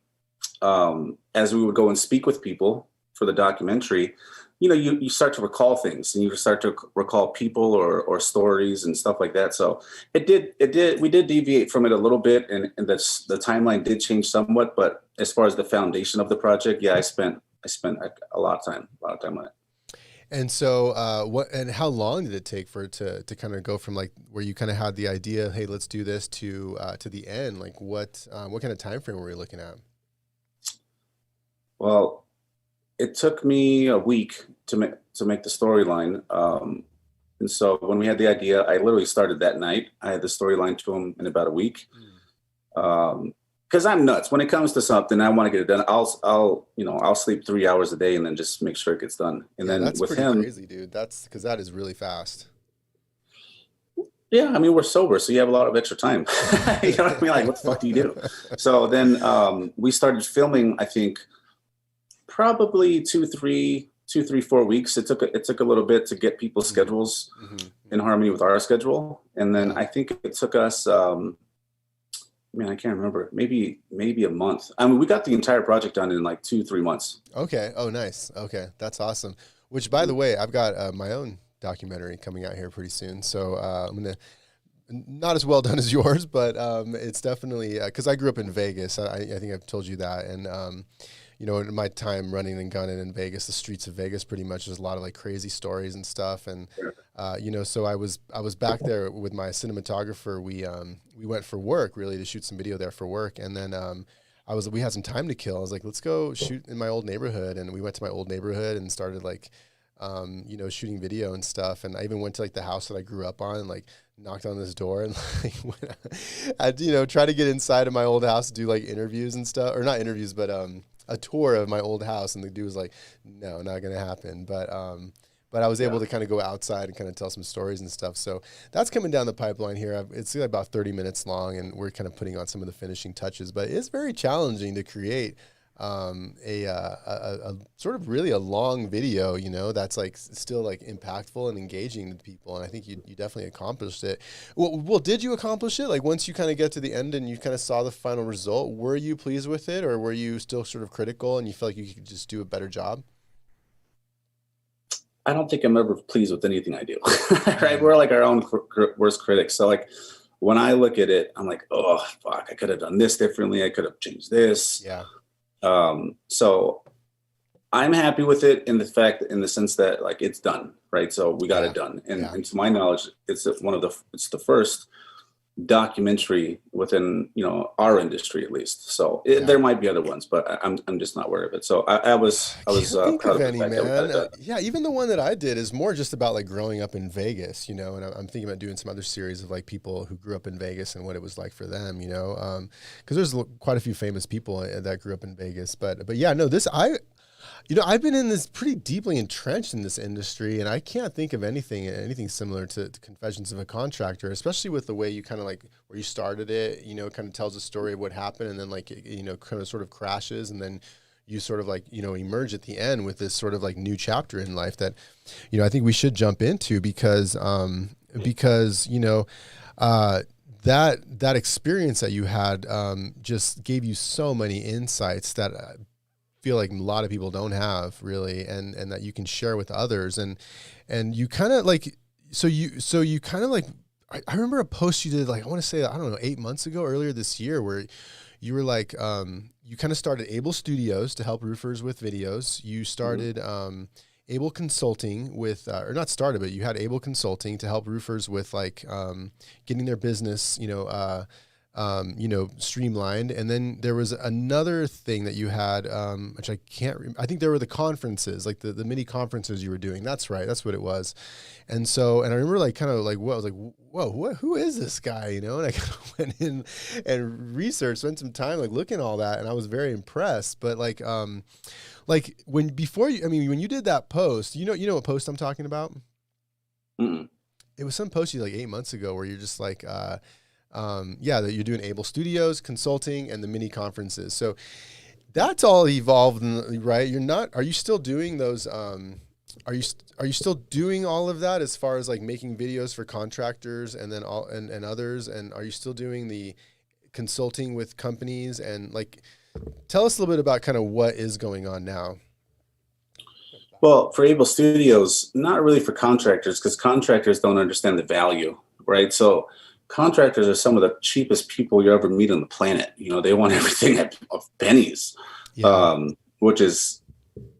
as we would go and speak with people for the documentary, you start to recall things, and you start to recall people or stories and stuff like that. So we did deviate from it a little bit, and the timeline did change somewhat. But as far as the foundation of the project, yeah, I spent a lot of time on it. And so, how long did it take for it to kind of go from like where you kind of had the idea, hey, let's do this, to the end? Like what kind of time frame were we looking at? Well, it took me a week to make the storyline. And so when we had the idea, I literally started that night. I had the storyline to him in about a week. Because I'm nuts. When it comes to something, I want to get it done. I'll sleep 3 hours a day and then just make sure it gets done. And then that's with pretty him, crazy, dude. That's because that is really fast. Yeah, I mean, we're sober, so you have a lot of extra time. You know what I mean? Like, what the fuck do you do? So then we started filming, I think, probably 4 weeks. It took a little bit to get people's schedules in harmony with our schedule. And then I think it took us, I can't remember, maybe a month. I mean, we got the entire project done in like 2-3 months. Okay. Oh, nice. Okay. That's awesome. Which, by the way, I've got my own documentary coming out here pretty soon. So I'm going to, not as well done as yours, but it's definitely, because I grew up in Vegas. I think I've told you that. And, in my time running and gunning in Vegas, the streets of Vegas, pretty much, there's a lot of like crazy stories and stuff. And, so I was back there with my cinematographer. We went for work, really, to shoot some video there for work. And then we had some time to kill. I was like, let's go shoot in my old neighborhood. And we went to my old neighborhood and started like, shooting video and stuff. And I even went to like the house that I grew up on and like knocked on this door and like I'd, try to get inside of my old house to do like interviews and stuff, or not interviews, but a tour of my old house. And the dude was like, no, not going to happen. But I was able to kind of go outside and kind of tell some stories and stuff. So that's coming down the pipeline here. It's about 30 minutes long, and we're kind of putting on some of the finishing touches, but it's very challenging to create a sort of really a long video, that's like still like impactful and engaging to people. And I think you definitely accomplished it. Well, did you accomplish it? Like once you kind of get to the end and you kind of saw the final result, were you pleased with it, or were you still sort of critical and you feel like you could just do a better job? I don't think I'm ever pleased with anything I do. Right? We're like our own worst critics. So like when I look at it, I'm like, oh fuck, I could have done this differently. I could have changed this. Yeah. So I'm happy with it in the sense that like it's done, right? So we got it done. And to my knowledge, it's the first documentary within, our industry at least. So there might be other ones, but I'm just not aware of it. So I was think proud of of any, the fact that we got it man. done. Even the one that I did is more just about like growing up in Vegas, and I'm thinking about doing some other series of like people who grew up in Vegas and what it was like for them, because there's quite a few famous people that grew up in Vegas. But yeah, no, I've been in this pretty deeply entrenched in this industry, and I can't think of anything similar to Confessions of a Contractor, especially with the way you kind of like where you started it, kind of tells a story of what happened, and then like, kind of sort of crashes, and then you sort of like, emerge at the end with this sort of like new chapter in life that, I think we should jump into because that experience that you had just gave you so many insights that feel like a lot of people don't have really, and that you can share with others. And you kind of like, so you kind of like, I remember a post you did like, I want to say, I don't know, 8 months ago, earlier this year, where you were like, you kind of started Able Studios to help roofers with videos. You started Able Consulting with, or not started, but you had Able Consulting to help roofers with like getting their business, streamlined. And then there was another thing that you had, which I think there were the conferences, like the mini conferences you were doing. That's right. That's what it was. And I remember like, kind of like, what I was like, whoa, who is this guy? And I kind of went in and researched, spent some time like looking at all that. And I was very impressed, but like when you did that post, you know what post I'm talking about? Mm-mm. It was some post you like 8 months ago where you're just like, that you're doing Able Studios, consulting, and the mini conferences. So that's all evolved, right? Are you still doing those? Are you still doing all of that as far as like making videos for contractors and then and others? And are you still doing the consulting with companies? And like, tell us a little bit about kind of what is going on now. Well, for Able Studios, not really for contractors, because contractors don't understand the value, right? So contractors are some of the cheapest people you ever meet on the planet. They want everything at pennies, which is,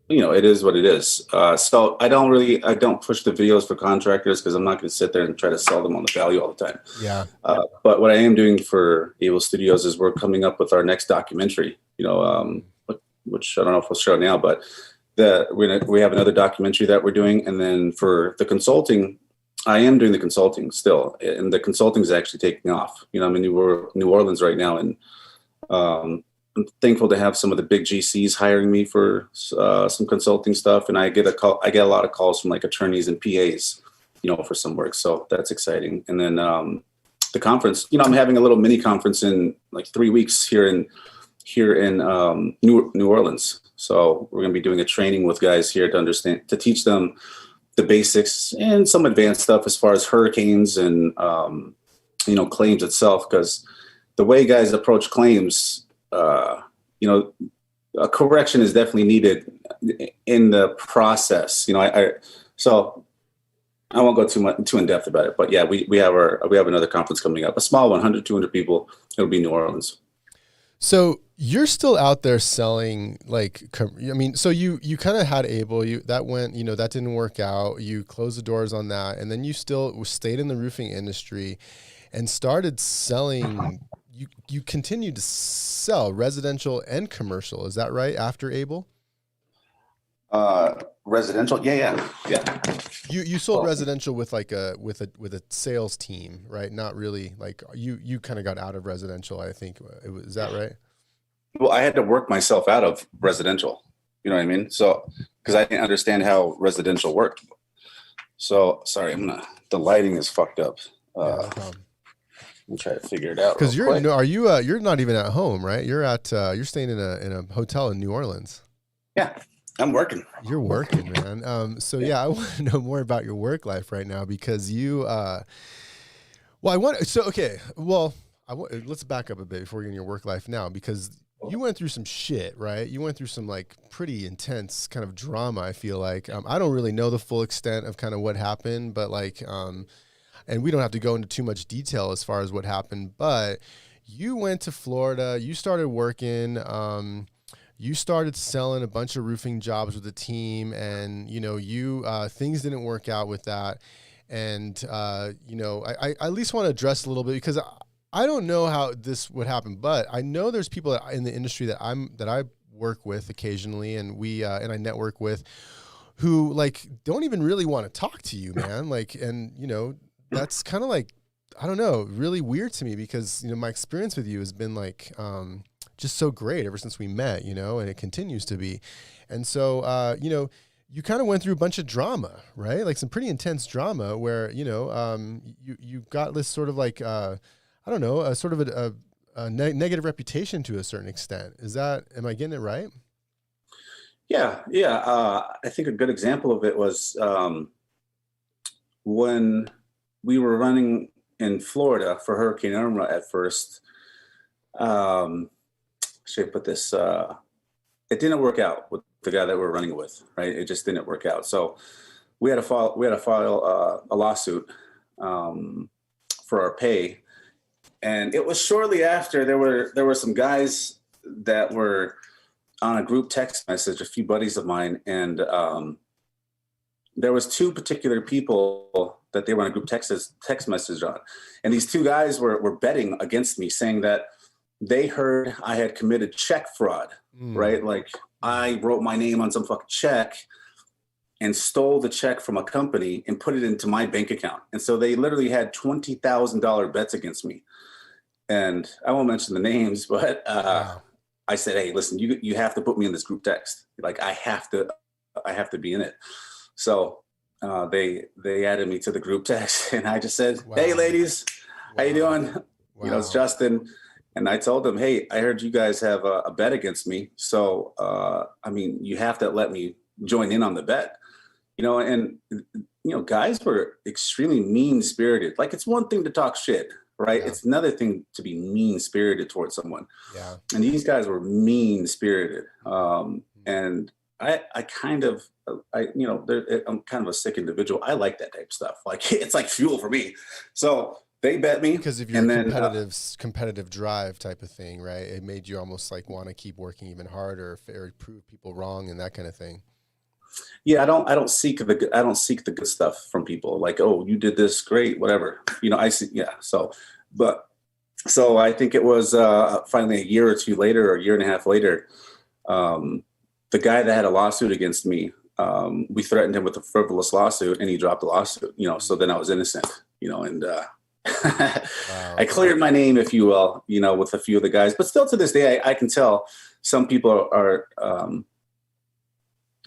it is what it is. So I don't push the videos for contractors because I'm not going to sit there and try to sell them on the value all the time. Yeah. But what I am doing for Able Studios is we're coming up with our next documentary, which I don't know if we'll show now, but we have another documentary that we're doing. And then for the consulting, I am doing the consulting still. And the consulting is actually taking off. I'm in New Orleans right now. And I'm thankful to have some of the big GCs hiring me for some consulting stuff. And I get a lot of calls from like attorneys and PAs, for some work. So that's exciting. And then the conference, I'm having a little mini conference in like 3 weeks here in New Orleans. So we're going to be doing a training with guys here to teach them the basics and some advanced stuff as far as hurricanes and, claims itself. Because the way guys approach claims, a correction is definitely needed in the process. So I won't go too in depth about it, but yeah, we have another conference coming up, a small one, 100, 200 people. It'll be New Orleans. So you're still out there selling, so you kind of had Able, that went, that didn't work out. You closed the doors on that. And then you still stayed in the roofing industry and started selling. You continued to sell residential and commercial. Is that right? After Able? Residential. Yeah. You sold residential with like with a sales team, right? Not really like you kind of got out of residential. I think is that right? Well, I had to work myself out of residential. You know what I mean? So because I didn't understand how residential worked. So sorry, the lighting is fucked up. No problem. We'll try to figure it out. Because you're not even at home, right? You're staying in a hotel in New Orleans. Yeah. I'm working. You're working, man. I want to know more about your work life right now because let's back up a bit before we get in your work life now, because you went through some shit, right? You went through some like pretty intense kind of drama. I feel like, I don't really know the full extent of kind of what happened, but like, and we don't have to go into too much detail as far as what happened, but you went to Florida, you started working, you started selling a bunch of roofing jobs with the team, and things didn't work out with that. And I at least want to address a little bit because I don't know how this would happen, but I know there's people in the industry that I work with occasionally, and and I network with, who like don't even really want to talk to you, man. Like, and that's kind of like, I don't know, really weird to me because my experience with you has been like just so great ever since we met, and it continues to be. And so, you kind of went through a bunch of drama, right? Like some pretty intense drama where, you got this sort of like, I don't know, a sort of a negative reputation to a certain extent. Am I getting it right? Yeah. I think a good example of it was when we were running in Florida for Hurricane Irma at first. Should I put this? It didn't work out with the guy that we were running with, right? It just didn't work out. So we had to file a lawsuit for our pay, and it was shortly after there were some guys that were on a group text message, a few buddies of mine, and there was two particular people that they were on a group text message on. And these two guys were betting against me, saying that they heard I had committed check fraud, right? Like I wrote my name on some fucking check and stole the check from a company and put it into my bank account. And so they literally had $20,000 bets against me. And I won't mention the names, but Wow. I said, hey, listen, you have to put me in this group text. Like I have to be in it. So they added me to the group text, and I just said, Wow. hey, ladies, how you doing? Wow. You know, it's Justin. And I told them, hey, I heard you guys have a bet against me. So, I mean, you have to let me join in on the bet. You know, and, you know, guys were extremely mean-spirited. Like, it's one thing to talk shit, right? Yeah. It's another thing to be mean-spirited towards someone. Yeah. And these guys were mean-spirited. And I kind of, you know, I'm kind of a sick individual. I like that type of stuff. Like, it's like fuel for me. So they bet me. Because of your competitive drive type of thing, right? It made you almost like want to keep working even harder or prove people wrong and that kind of thing. Yeah, I don't seek the good stuff from people. Like, oh, you did this, great, whatever. You know, I see. Yeah. So I think it was finally a year or two later, or a year and a half later, the guy that had a lawsuit against me, we threatened him with a frivolous lawsuit, and he dropped the lawsuit. You know, so then I was innocent. You know, and wow. I cleared my name, if you will. You know, with a few of the guys, but still to this day, I can tell some people are.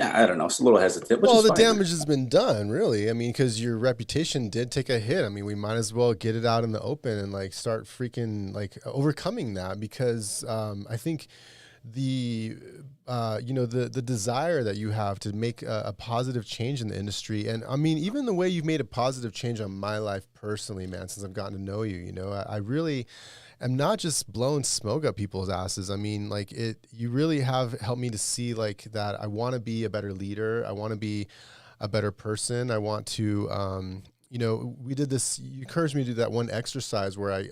I don't know. It's a little hesitant. Well, the damage has been done, really. I mean, because your reputation did take a hit. I mean, we might as well get it out in the open and like start freaking like overcoming that, because I think the desire that you have to make a positive change in the industry, and I mean, even the way you've made a positive change on my life personally, man, since I've gotten to know you, you know, I really am not just blowing smoke up people's asses. I mean, like you really have helped me to see like that I want to be a better leader. I want to be a better person. I want to, you know, we did this, you encouraged me to do that one exercise where I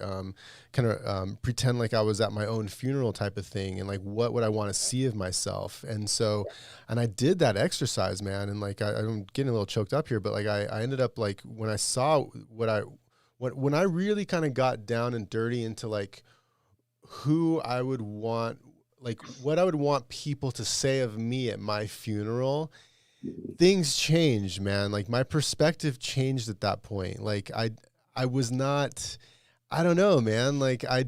kind of pretend like I was at my own funeral type of thing, and like what would I want to see of myself. And so, and I did that exercise, man. And like, I'm getting a little choked up here, but like I ended up like, when I saw when I really kind of got down and dirty into like who I would want, like what I would want people to say of me at my funeral, things changed, man. Like my perspective changed at that point. Like I was not, I don't know, man. Like I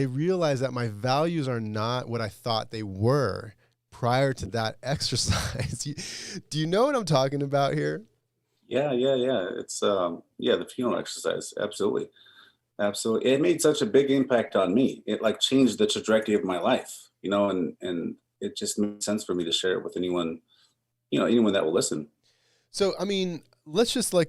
realized that my values are not what I thought they were prior to that exercise. Do you know what I'm talking about here? Yeah. It's the funeral exercise. Absolutely. It made such a big impact on me. It like changed the trajectory of my life, you know, and it just made sense for me to share it with anyone, you know, anyone that will listen. So, I mean, let's just let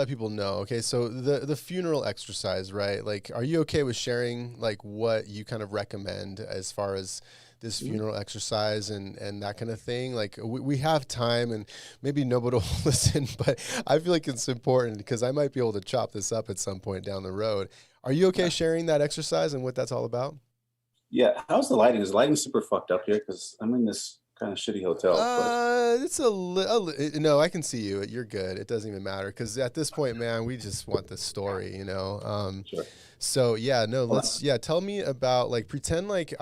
people know. Okay. So the funeral exercise, right? Like, are you okay with sharing like what you kind of recommend as far as this funeral exercise and that kind of thing? Like we have time, and maybe nobody will listen, but I feel like it's important because I might be able to chop this up at some point down the road. Are you okay sharing that exercise and what that's all about? Yeah. How's the lighting? Is the lighting super fucked up here? Because I'm in this kind of shitty hotel. It's no, I can see you. You're good. It doesn't even matter because at this point, man, we just want the story, you know. Sure. So yeah, no, tell me about like pretend like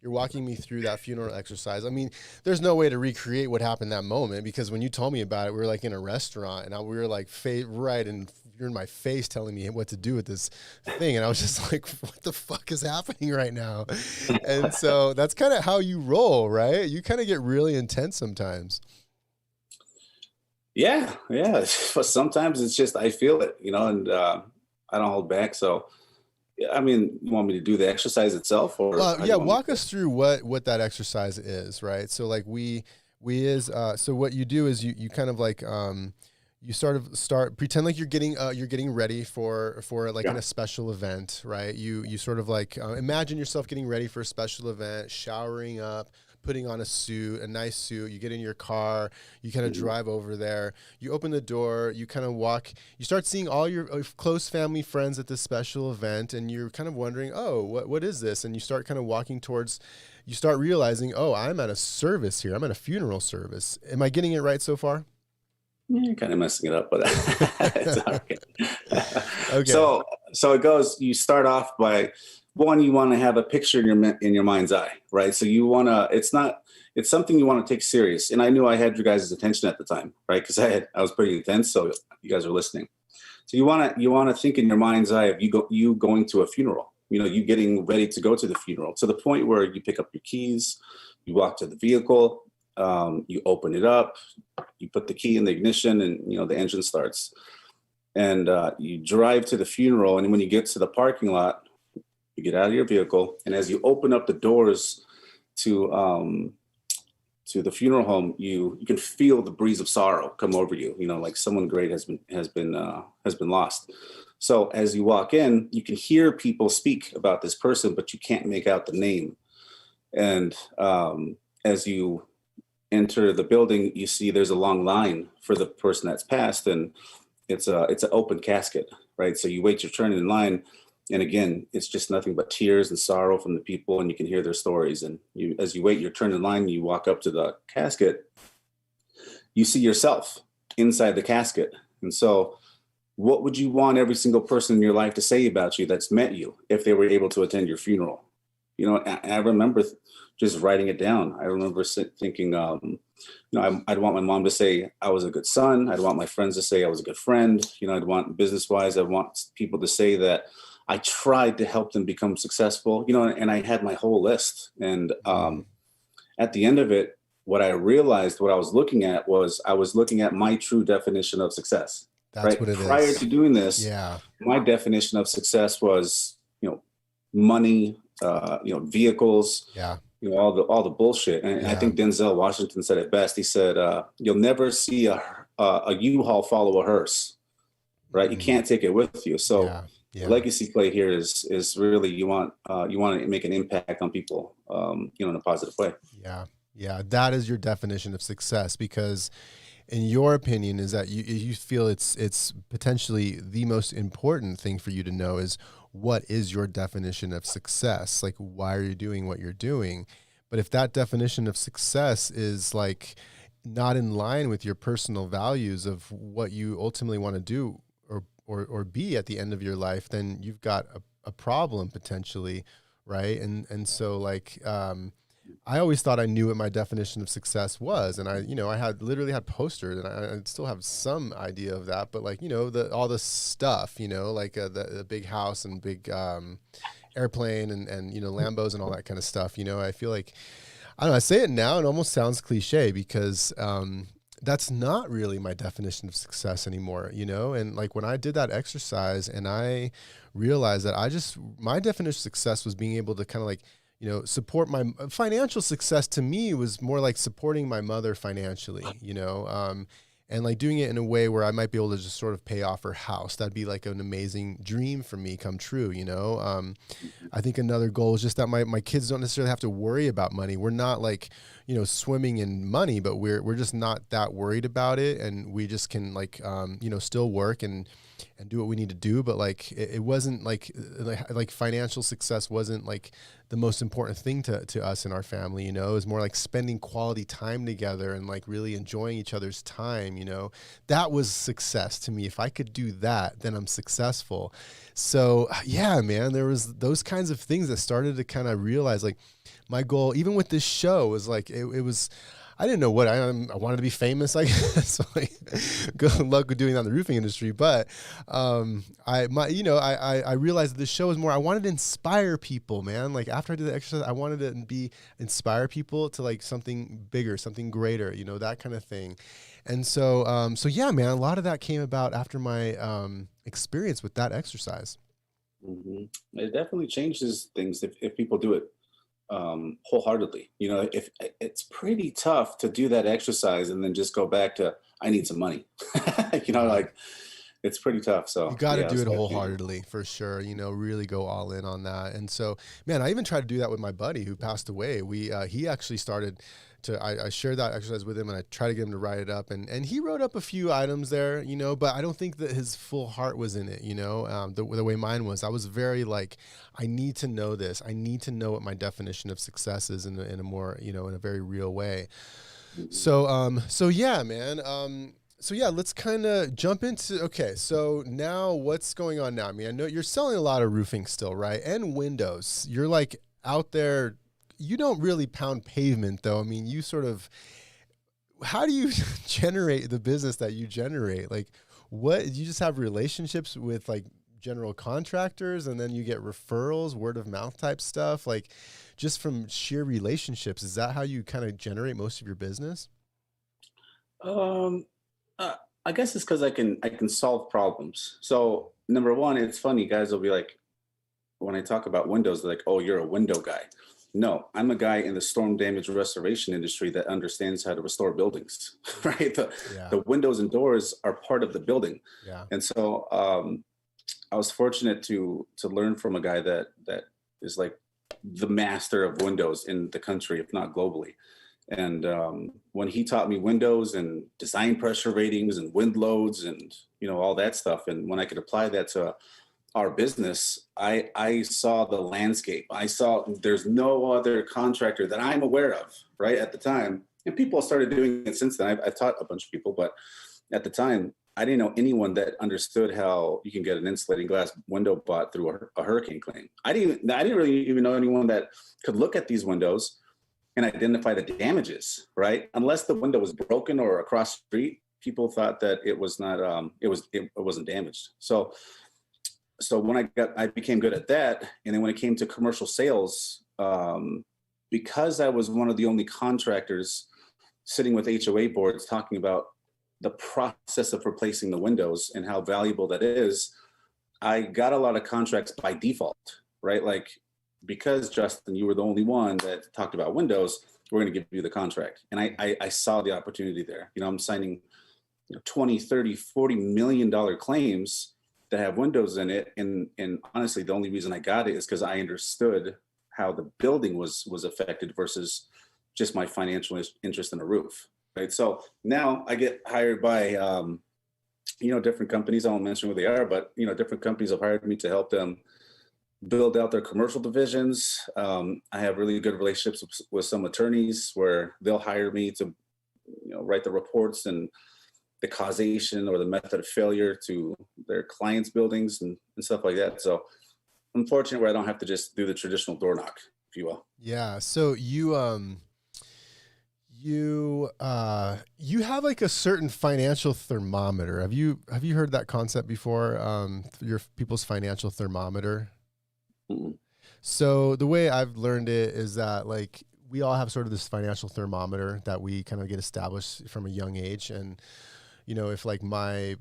you're walking me through that funeral exercise. I mean, there's no way to recreate what happened that moment because when you told me about it, we were like in a restaurant and we were like right, and you're in my face telling me what to do with this thing, and I was just like, what the fuck is happening right now? And so that's kind of how you roll, right? You kind of get really intense sometimes. Yeah. But sometimes it's just I feel it, you know, and I don't hold back. So I mean, you want me to do the exercise itself, or walk us through what that exercise is, right? So like so what you do is you kind of like you sort of pretend like you're getting ready for like in a special event, right? You sort of like imagine yourself getting ready for a special event, showering up, putting on a nice suit, you get in your car, you kind of drive over there, you open the door, you kind of walk, you start seeing all your close family friends at this special event, and you're kind of wondering, oh, what is this? And you start kind of walking towards, you start realizing, oh, I'm at a service here. I'm at a funeral service. Am I getting it right so far? You're kind of messing it up, but it's all right. Okay. So it goes. You start off by one. You want to have a picture in your mind's eye, right? So you want to. It's something you want to take serious. And I knew I had your guys' attention at the time, right? Because I was pretty intense. So you guys are listening. So you want to think in your mind's eye of you going to a funeral. You getting ready to go to the funeral, to the point where you pick up your keys, you walk to the vehicle, you open it up, you put the key in the ignition, and the engine starts. And you drive to the funeral. And when you get to the parking lot, you get out of your vehicle, and as you open up the doors to the funeral home, you can feel the breeze of sorrow come over you. Like someone great has been lost. So as you walk in, you can hear people speak about this person, but you can't make out the name. And as you enter the building, you see there's a long line for the person that's passed, and it's an open casket, right? So you wait your turn in line, and again, it's just nothing but tears and sorrow from the people, and you can hear their stories. And as you wait your turn in line, you walk up to the casket, you see yourself inside the casket. And so what would you want every single person in your life to say about you that's met you if they were able to attend your funeral? I remember just writing it down. I remember thinking, I'd want my mom to say I was a good son. I'd want my friends to say I was a good friend. I'd want business-wise, I want people to say that I tried to help them become successful, and I had my whole list. And at the end of it, what I realized, what I was looking at was I was looking at my true definition of success. That's right? what it Prior is. to doing this, Yeah. my definition of success was, money, vehicles, Yeah. all the bullshit. And I think Denzel Washington said it best. He said, "You'll never see a U-Haul follow a hearse, right? You can't take it with you." So the legacy play here is really you want to make an impact on people, in a positive way. Yeah. Yeah. That is your definition of success, because in your opinion is that you feel it's potentially the most important thing for you to know is what is your definition of success? Like, why are you doing what you're doing? But if that definition of success is like not in line with your personal values of what you ultimately want to do or be at the end of your life, then you've got a problem potentially, right? And so like I always thought I knew what my definition of success was. And I had literally had posters, and I still have some idea of that, but like, all the stuff, like the big house and big airplane and Lambos and all that kind of stuff. I feel like, I don't know, I say it now, it almost sounds cliche because that's not really my definition of success anymore, and like when I did that exercise and I realized that my definition of success was being able to kind of like, support my financial success. To me was more like supporting my mother financially, and like doing it in a way where I might be able to just sort of pay off her house. That'd be like an amazing dream for me come true. I think another goal is just that my kids don't necessarily have to worry about money. We're not like, swimming in money, but we're just not that worried about it. And we just can like, still work and do what we need to do. But like, it wasn't like financial success wasn't like the most important thing to us in our family. It was more like spending quality time together and like really enjoying each other's time. That was success to me. If I could do that, then I'm successful. So yeah, man, there was those kinds of things that started to kind of realize like my goal, even with this show, was like, it was, I didn't know what I wanted to be famous, I guess. So like, good luck with doing that in the roofing industry. But I realized that this show is more, I wanted to inspire people, man. Like after I did the exercise, I wanted to inspire people to like something bigger, something greater, that kind of thing. And so yeah, man, a lot of that came about after my experience with that exercise. Mm-hmm. It definitely changes things if people do it wholeheartedly. If it's pretty tough to do that exercise and then just go back to I need some money. Like it's pretty tough. So you got to do it wholeheartedly for sure. Really go all in on that. And so, man, I even tried to do that with my buddy who passed away. He actually started I shared that exercise with him, and I tried to get him to write it up, and he wrote up a few items there, but I don't think that his full heart was in it, the way mine was. I was very like, I need to know this. I need to know what my definition of success is in a more, in a very real way. So yeah, man. So yeah, let's kind of jump into, okay, so now what's going on now? I mean, I know you're selling a lot of roofing still, right? And windows. You're like out there, you don't really pound pavement though. I mean, you sort of, how do you generate the business that you generate? Like what, you just have relationships with like general contractors and then you get referrals, word of mouth type stuff, like just from sheer relationships. Is that how you kind of generate most of your business? Um, uh, I guess it's because I can solve problems. So number one, it's funny, guys will be like, when I talk about windows, they're like, "Oh, you're a window guy." No, I'm a guy in the storm damage restoration industry that understands how to restore buildings, right? Yeah. The windows and doors are part of the building, Yeah. and so I was fortunate to learn from a guy that is like the master of windows in the country, if not globally. And when he taught me windows and design pressure ratings and wind loads and all that stuff, and when I could apply that to our business, I saw the landscape. I saw there's no other contractor that I'm aware of, right at the time. And people started doing it since then. I've taught a bunch of people, but at the time, I didn't know anyone that understood how you can get an insulating glass window bought through a hurricane claim. I didn't really even know anyone that could look at these windows and identify the damages, right? Unless the window was broken or across the street, people thought that it was not it wasn't damaged. So when I became good at that, and then when it came to commercial sales, because I was one of the only contractors sitting with HOA boards talking about the process of replacing the windows and how valuable that is, I got a lot of contracts by default, right? Like, because Justin, you were the only one that talked about windows, we're going to give you the contract. And I saw the opportunity there. I'm signing 20, 30, $40 million claims that have windows in it. And honestly, the only reason I got it is because I understood how the building was affected versus just my financial interest in a roof. Right. So now I get hired by different companies. I won't mention who they are, but different companies have hired me to help them build out their commercial divisions. I have really good relationships with some attorneys where they'll hire me to write the reports and the causation or the method of failure to their clients' buildings and stuff like that. So I'm fortunate where I don't have to just do the traditional door knock, if you will. Yeah. So you have like a certain financial thermometer. Have you heard that concept before? Your people's financial thermometer. Mm. So the way I've learned it is that like we all have sort of this financial thermometer that we kind of get established from a young age. And if like my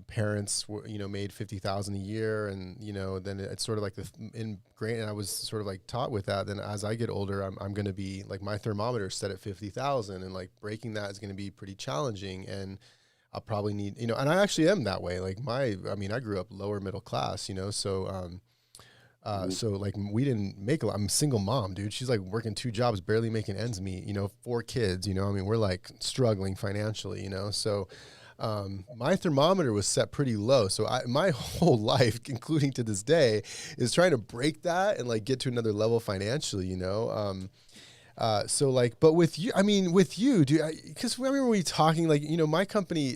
parents were, made 50,000 a year, and then it's sort of like ingrained, and I was sort of like taught with that. Then as I get older, I'm going to be like, my thermometer is set at 50,000, and like breaking that is going to be pretty challenging. And I'll probably need, and I actually am that way. Like I grew up lower middle class, so like we didn't make a lot. I'm a single mom, dude. She's like working 2 jobs, barely making ends meet, 4 kids, I mean, we're like struggling financially, so my thermometer was set pretty low. So my whole life, including to this day, is trying to break that and like get to another level financially, so like, but with you, I mean, with you, dude, because I remember we talking, like, my company,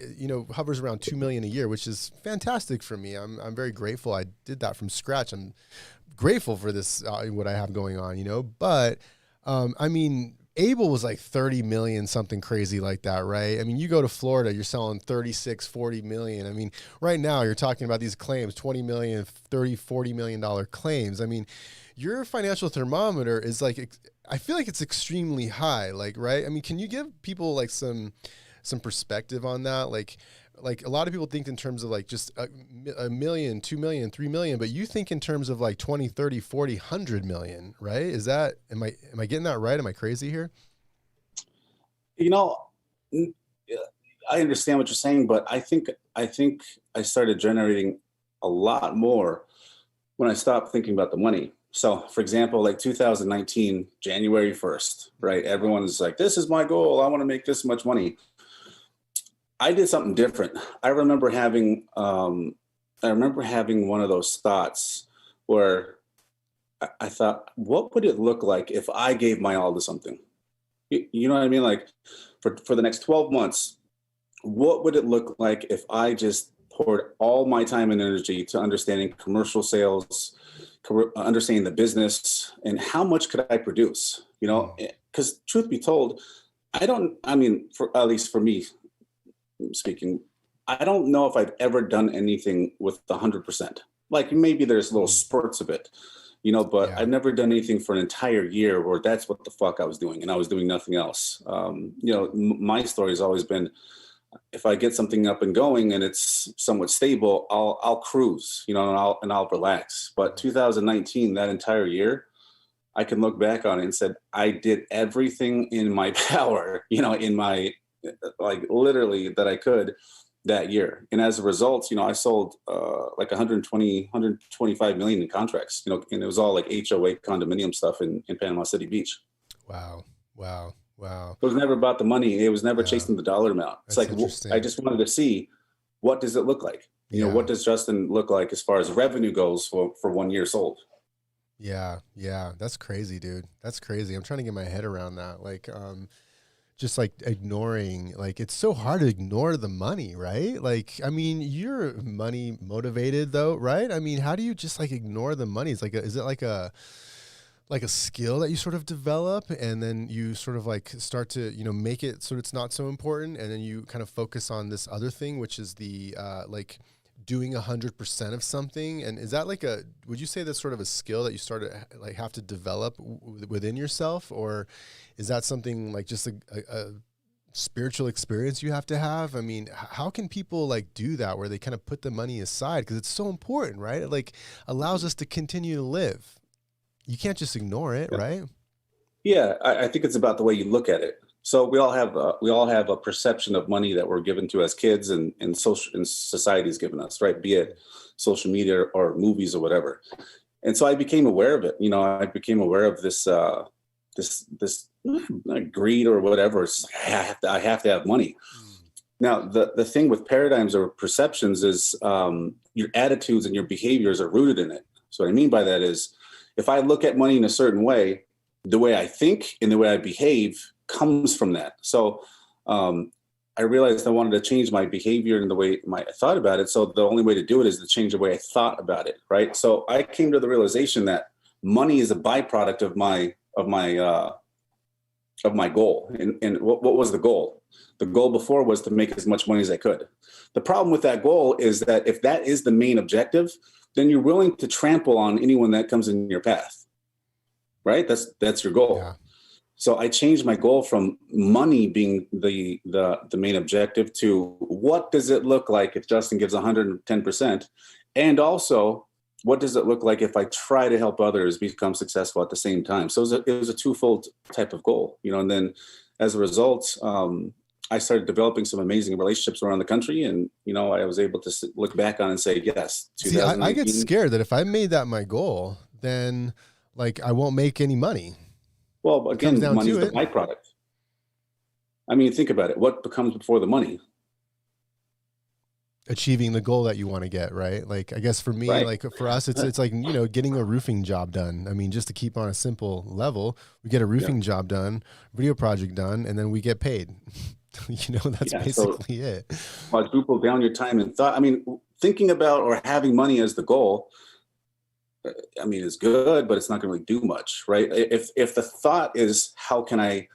hovers around 2 million a year, which is fantastic for me. I'm very grateful. I did that from scratch. I'm grateful for this, what I have going on, but, I mean, Able was like 30 million, something crazy like that, right? I mean, you go to Florida, you're selling 36, 40 million. I mean, right now you're talking about these claims, 20 million, 30, $40 million claims. I mean, your financial thermometer is like, I feel like it's extremely high, like, right? I mean, can you give people like some perspective on that? Like a lot of people think in terms of like just a million, 2 million, 3 million, but you think in terms of like 20, 30, 40, 100 million, right? Am I getting that right? Am I crazy here? You know, n- I understand what you're saying, but I think I started generating a lot more when I stopped thinking about the money. So, for example, like 2019, January 1st, right? Everyone's like, "This is my goal. I want to make this much money." I did something different. I remember having one of those thoughts where I thought, what would it look like if I gave my all to something? You know what I mean? Like for the next 12 months, what would it look like if I just poured all my time and energy to understanding commercial sales, understanding the business, and how much could I produce? Mm. Because truth be told, I don't. I mean, for at least for me speaking, I don't know if I've ever done anything with 100%. Like maybe there's little Mm. spurts of it, but Yeah. I've never done anything for an entire year where that's what the fuck I was doing and I was doing nothing else. My story has always been, if I get something up and going and it's somewhat stable, I'll cruise, and I'll relax. But 2019, that entire year, I can look back on it and said I did everything in my power, in my like literally that I could that year. And as a result, I sold like 120, 125 million in contracts, and it was all like HOA condominium stuff in Panama City Beach. Wow. Wow. Wow. It was never about the money. It was never Yeah. chasing the dollar amount. It's That's like, I interesting. just wanted to see, what does it look like? What Yeah. does Justin look like as far as revenue goes for 1 year sold? Yeah. Yeah. That's crazy, dude. That's crazy. I'm trying to get my head around that. Like, just like ignoring, like, it's so hard to ignore the money, right? Like, I mean, you're money motivated though, right? I mean, how do you just like ignore the money? It's like, is it like a skill that you sort of develop and then you sort of like start to, make it so it's not so important. And then you kind of focus on this other thing, which is the, like doing 100% of something. And is that like would you say that's sort of a skill that you start to like have to develop within yourself? Or is that something like just a spiritual experience you have to have? I mean, how can people like do that where they kind of put the money aside? Cause it's so important, right? It like allows us to continue to live. You can't just ignore it, right? Yeah, I think it's about the way you look at it. So we all have a perception of money that we're given to as kids, and social and society's given us, right? Be it social media or movies or whatever. And so I became aware of it. I became aware of this greed or whatever. It's like, I have to have money. Mm. Now, the thing with paradigms or perceptions is, your attitudes and your behaviors are rooted in it. So what I mean by that is, if I look at money in a certain way, the way I think and the way I behave comes from that. So I realized I wanted to change my behavior and the way I thought about it. So the only way to do it is to change the way I thought about it, right? So I came to the realization that money is a byproduct of my goal. And what was the goal? The goal before was to make as much money as I could. The problem with that goal is that if that is the main objective, then you're willing to trample on anyone that comes in your path, right? That's your goal. Yeah. So I changed my goal from money being the main objective to, what does it look like if Justin gives 110%? And also, what does it look like if I try to help others become successful at the same time? So it was a twofold type of goal, and then as a result, I started developing some amazing relationships around the country. And, I was able to look back on and say, yes, See, I get 2019. scared that if I made that my goal, then like I won't make any money. Well, It comes again, down money to is the it. byproduct. I mean, think about it. What becomes before the money? Achieving the goal that you want to get, right? Like, I guess for me, Right. like for us, it's like, getting a roofing job done. I mean, just to keep on a simple level, we get a Yeah. roofing job done, video project done, and then we get paid. That's Yeah. So basically it. quadruple down your time and thought. I mean, thinking about or having money as the goal, I mean, is good, but it's not going to really do much, right? If the thought is, how can I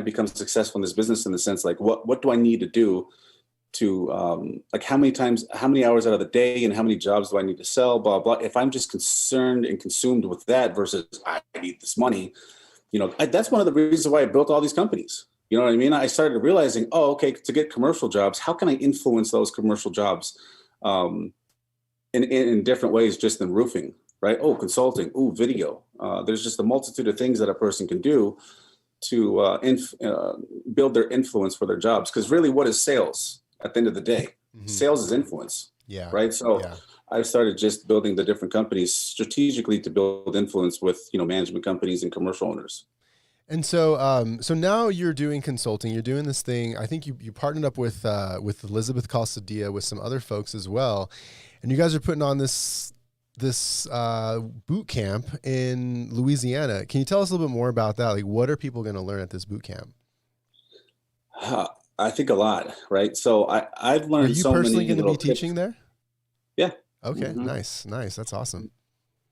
become successful in this business, in the sense like, what do I need to do to, like, how many hours out of the day and how many jobs do I need to sell, blah blah. If I'm just concerned and consumed with that versus, I need this money, that's one of the reasons why I built all these companies. You know what I mean? I started realizing, oh, okay, to get commercial jobs, how can I influence those commercial jobs in different ways, just than roofing, right? Oh, consulting, oh, video. There's just a multitude of things that a person can do to build their influence for their jobs. Because really, what is sales at the end of the day? Mm-hmm. Sales is influence, Yeah. right? So Yeah. I started just building the different companies strategically to build influence with, management companies and commercial owners. And so now you're doing consulting. You're doing this thing. I think you partnered up with Elizabeth Calsadia with some other folks as well, and you guys are putting on this boot camp in Louisiana. Can you tell us a little bit more about that? Like, what are people going to learn at this boot camp? I think a lot, right? So I've Are learned you so personally many going to be little tips. teaching there? Yeah. Okay, hmm nice, nice. That's awesome.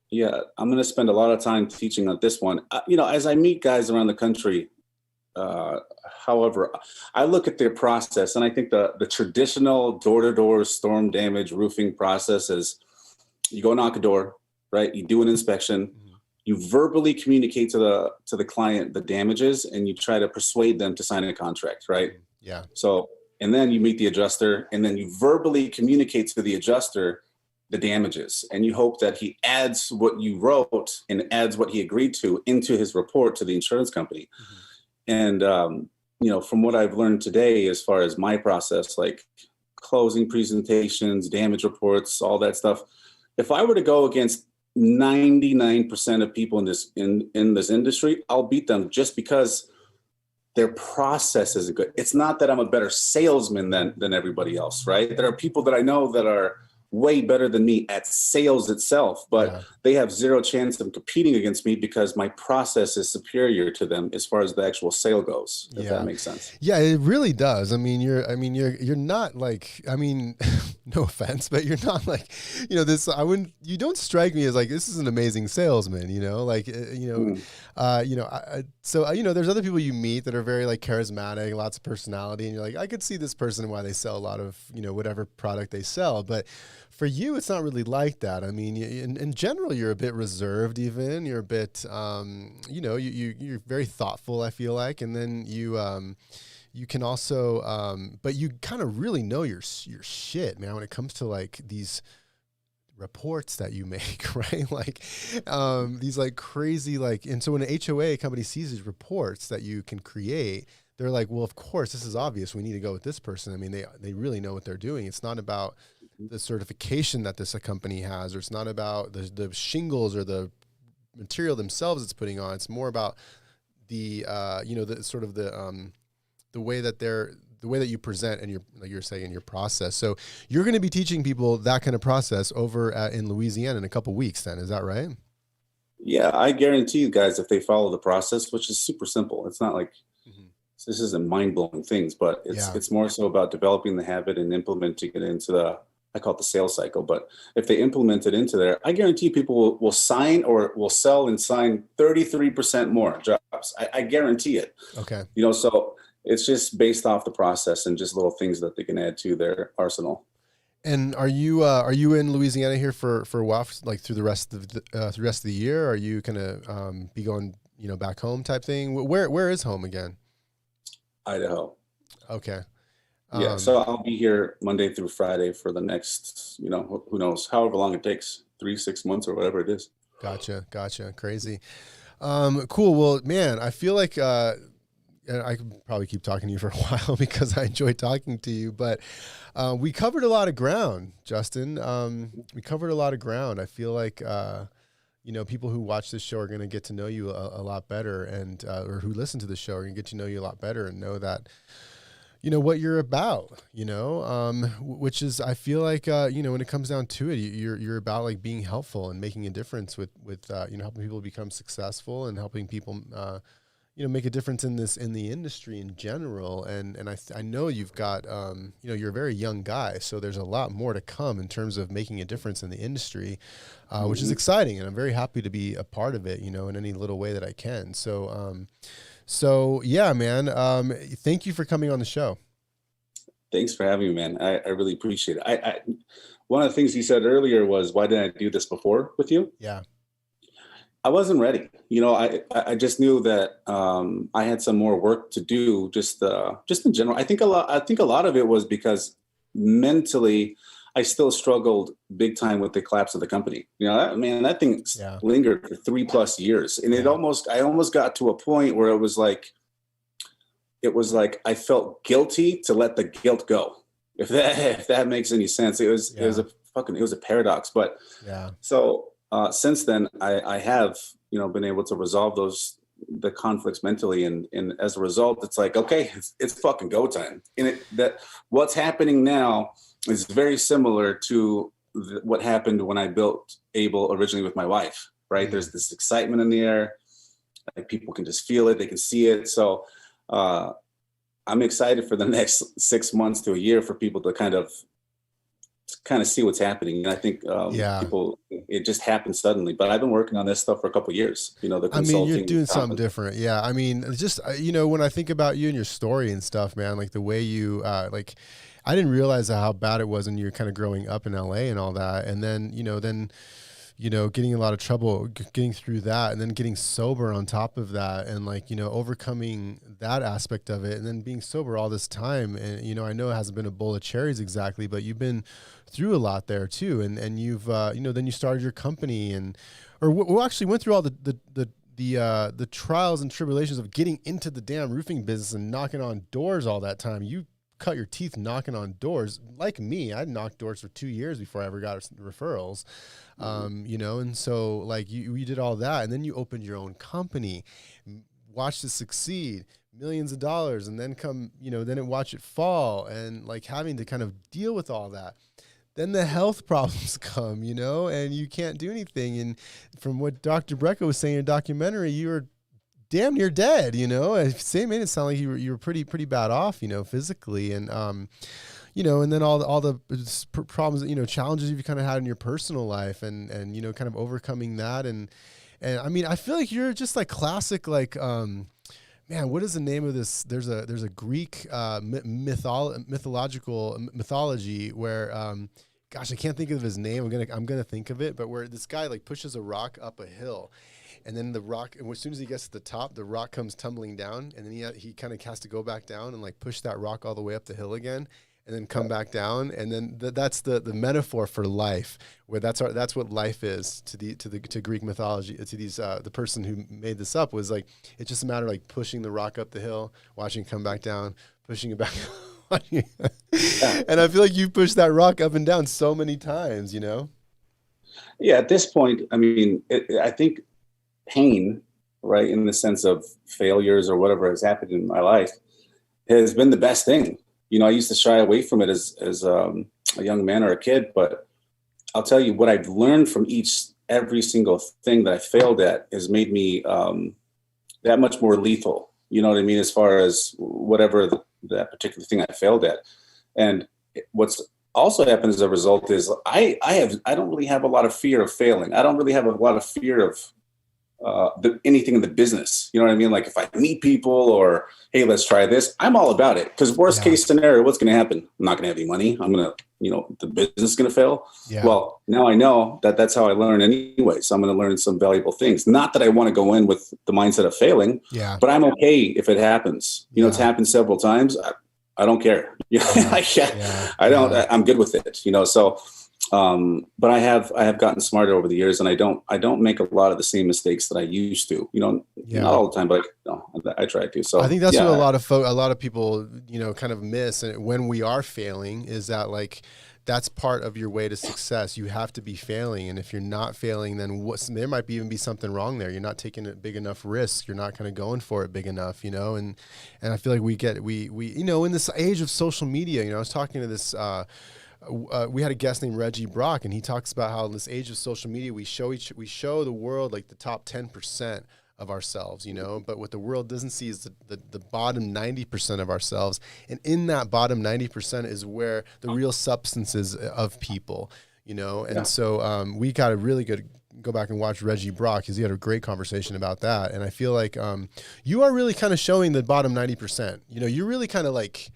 Yeah. I'm going to spend a lot of time teaching on this one. As I meet guys around the country, uh, however, I look at their process, and I think the traditional door-to-door storm damage roofing process is you go knock a door, right? You do an inspection, Mhm. you verbally communicate to the client the damages, and you try to persuade them to sign a contract, right? Yeah. So, and then you meet the adjuster, and then you verbally communicate to the adjuster the damages, and you hope that he adds what you wrote and adds what he agreed to into his report to the insurance company. Mhm. And from what I've learned today, as far as my process, like closing presentations, damage reports, all that stuff, if I were to go against 99% of people in this industry, I'll beat them just because their process is good. It's not that I'm a better salesman than everybody else, right? There are people that I know that are way better than me at sales itself, but Yeah. they have zero chance of competing against me because my process is superior to them as far as the actual sale goes, if that Yeah. makes sense. Yeah, it really does. You're not like, no offense, but you're not like, you don't strike me as like, this is an amazing salesman, Mm. there's other people you meet that are very like charismatic, lots of personality. And you're like, I could see this person and why they sell a lot of, whatever product they sell. But for you, it's not really like that. I mean, in general, you're a bit reserved. Even you're a bit, you're very thoughtful. I feel like, and then you can also, but you kind of really know your shit, man. When it comes to like these reports that you make, right? Like these like crazy like, and so when an HOA company sees these reports that you can create, they're like, well, of course, this is obvious. We need to go with this person. I mean, they really know what they're doing. It's not about the certification that this company has, or it's not about the shingles or the material themselves it's putting on. It's more about the the sort of the way that you present and you're saying your process. So you're going to be teaching people that kind of process over in Louisiana in a couple weeks. Then is that right? Yeah, I guarantee you guys, if they follow the process, which is super simple, it's not like Mm-hmm. this isn't mind-blowing things, but Yeah. it's more so about developing the habit and implementing it into I call it the sales cycle. But if they implement it into there, I guarantee people will sign or will sell and sign 33% more jobs. I guarantee it. Okay. So it's just based off the process and just little things that they can add to their arsenal. And are you in Louisiana here for a while, like through the rest of the year? Are you gonna be going back home type thing? Where is home again? Idaho. Okay. Yeah. Um, So I'll be here Monday through Friday for the next, who knows, however long it takes, 3, 6 months or whatever it is. Gotcha. Crazy. Cool. Well, man, I feel like and I could probably keep talking to you for a while because I enjoy talking to you, but we covered a lot of ground, Justin. We covered a lot of ground. I feel like people who watch this show are going to get to know you a lot better, and or who listen to the show are going to get to know you a lot better and know that what you're about. Which is, I feel like when it comes down to it, you're about like being helpful and making a difference with helping people become successful and helping people make a difference in the industry in general. And I know you've got, you're a very young guy, so there's a lot more to come in terms of making a difference in the industry, which is exciting. And I'm very happy to be a part of it, in any little way that I can. So yeah, man, thank you for coming on the show. Thanks for having me, man. I really appreciate it. One of the things you said earlier was, why didn't I do this before with you? Yeah. I wasn't ready. I just knew that I had some more work to do. Just in general, I think a lot of it was because mentally, I still struggled big time with the collapse of the company. That thing Yeah. lingered for 3+ years, and Yeah. I almost got to a point where it was like I felt guilty to let the guilt go. If that makes any sense, it was a paradox. But Yeah. so since then, I have been able to resolve the conflicts mentally, and as a result, it's like, okay, it's fucking go time. And that what's happening now is very similar to what happened when I built Able originally with my wife. Right? Mm. There's this excitement in the air. Like, people can just feel it. They can see it. So I'm excited for the next 6 months to a year for people to kind of see what's happening. And I think Yeah. people, it just happened suddenly. But I've been working on this stuff for a couple of years. You know, the I mean, you're consulting. doing something different. Yeah. I mean, just, when I think about you and your story and stuff, man, like the way you, I didn't realize how bad it was when you were kind of growing up in LA and all that. And then, getting in a lot of trouble, getting through that, and then getting sober on top of that, and overcoming that aspect of it, and then being sober all this time. And, I know it hasn't been a bowl of cherries exactly, but you've been through a lot there too. And you've, then you started your company we actually went through all the trials and tribulations of getting into the damn roofing business and knocking on doors all that time. You cut your teeth knocking on doors. Like me, I knocked doors for 2 years before I ever got referrals. And so like you did all that, and then you opened your own company, watched it succeed, millions of dollars, and then watch it fall, and like having to kind of deal with all that. Then the health problems come, and you can't do anything. And from what Dr. Brecka was saying in a documentary, you were damn near dead, Same made it sound like you were pretty bad off, physically. And, and then all the problems, challenges you've kind of had in your personal life, and kind of overcoming that. And I mean, I feel like you're just like classic, like, man, what is the name of this? There's a Greek mythology where, gosh, I can't think of his name. I'm gonna think of it, but where this guy like pushes a rock up a hill, and then the rock, and as soon as he gets to the top, the rock comes tumbling down, and then he kind of has to go back down and like push that rock all the way up the hill again, and then come back down. And then that's the metaphor for life, where that's what life is to Greek mythology, to these the person who made this up was like, it's just a matter of like pushing the rock up the hill, watching it come back down, pushing it back. And I feel like you pushed that rock up and down so many times, Yeah, at this point, I mean, I think pain, right, in the sense of failures or whatever has happened in my life, has been the best thing. I used to shy away from it as a young man or a kid, but I'll tell you what I've learned from every single thing that I failed at has made me that much more lethal. You know what I mean? As far as whatever that particular thing I failed at. And what's also happened as a result is I don't really have a lot of fear of failing. I don't really have a lot of fear of anything in the business. You know what I mean? Like if I meet people or, hey, let's try this, I'm all about it. Because worst case scenario, what's going to happen? I'm not going to have any money. I'm going to, the business is going to fail. Yeah. Well, now I know that that's how I learn anyway. So I'm going to learn some valuable things. Not that I want to go in with the mindset of failing, but I'm okay if it happens. It's happened several times. I don't care. I'm good with it, so, but I have gotten smarter over the years, and I don't make a lot of the same mistakes that I used to, not all the time, but I try to. So I think that's what a lot of people, kind of miss. And when we are failing, is that like, that's part of your way to success. You have to be failing. And if you're not failing, then there might even be something wrong there. You're not taking a big enough risk. You're not kind of going for it big enough, and I feel like we in this age of social media, I was talking to this, we had a guest named Reggie Brock, and he talks about how in this age of social media, we show the world like the top 10% of ourselves, but what the world doesn't see is the bottom 90% of ourselves. And in that bottom 90% is where the real substance is of people, and so we got a really good, go back and watch Reggie Brock, because he had a great conversation about that. And I feel like you are really kind of showing the bottom 90%, you're really kind of like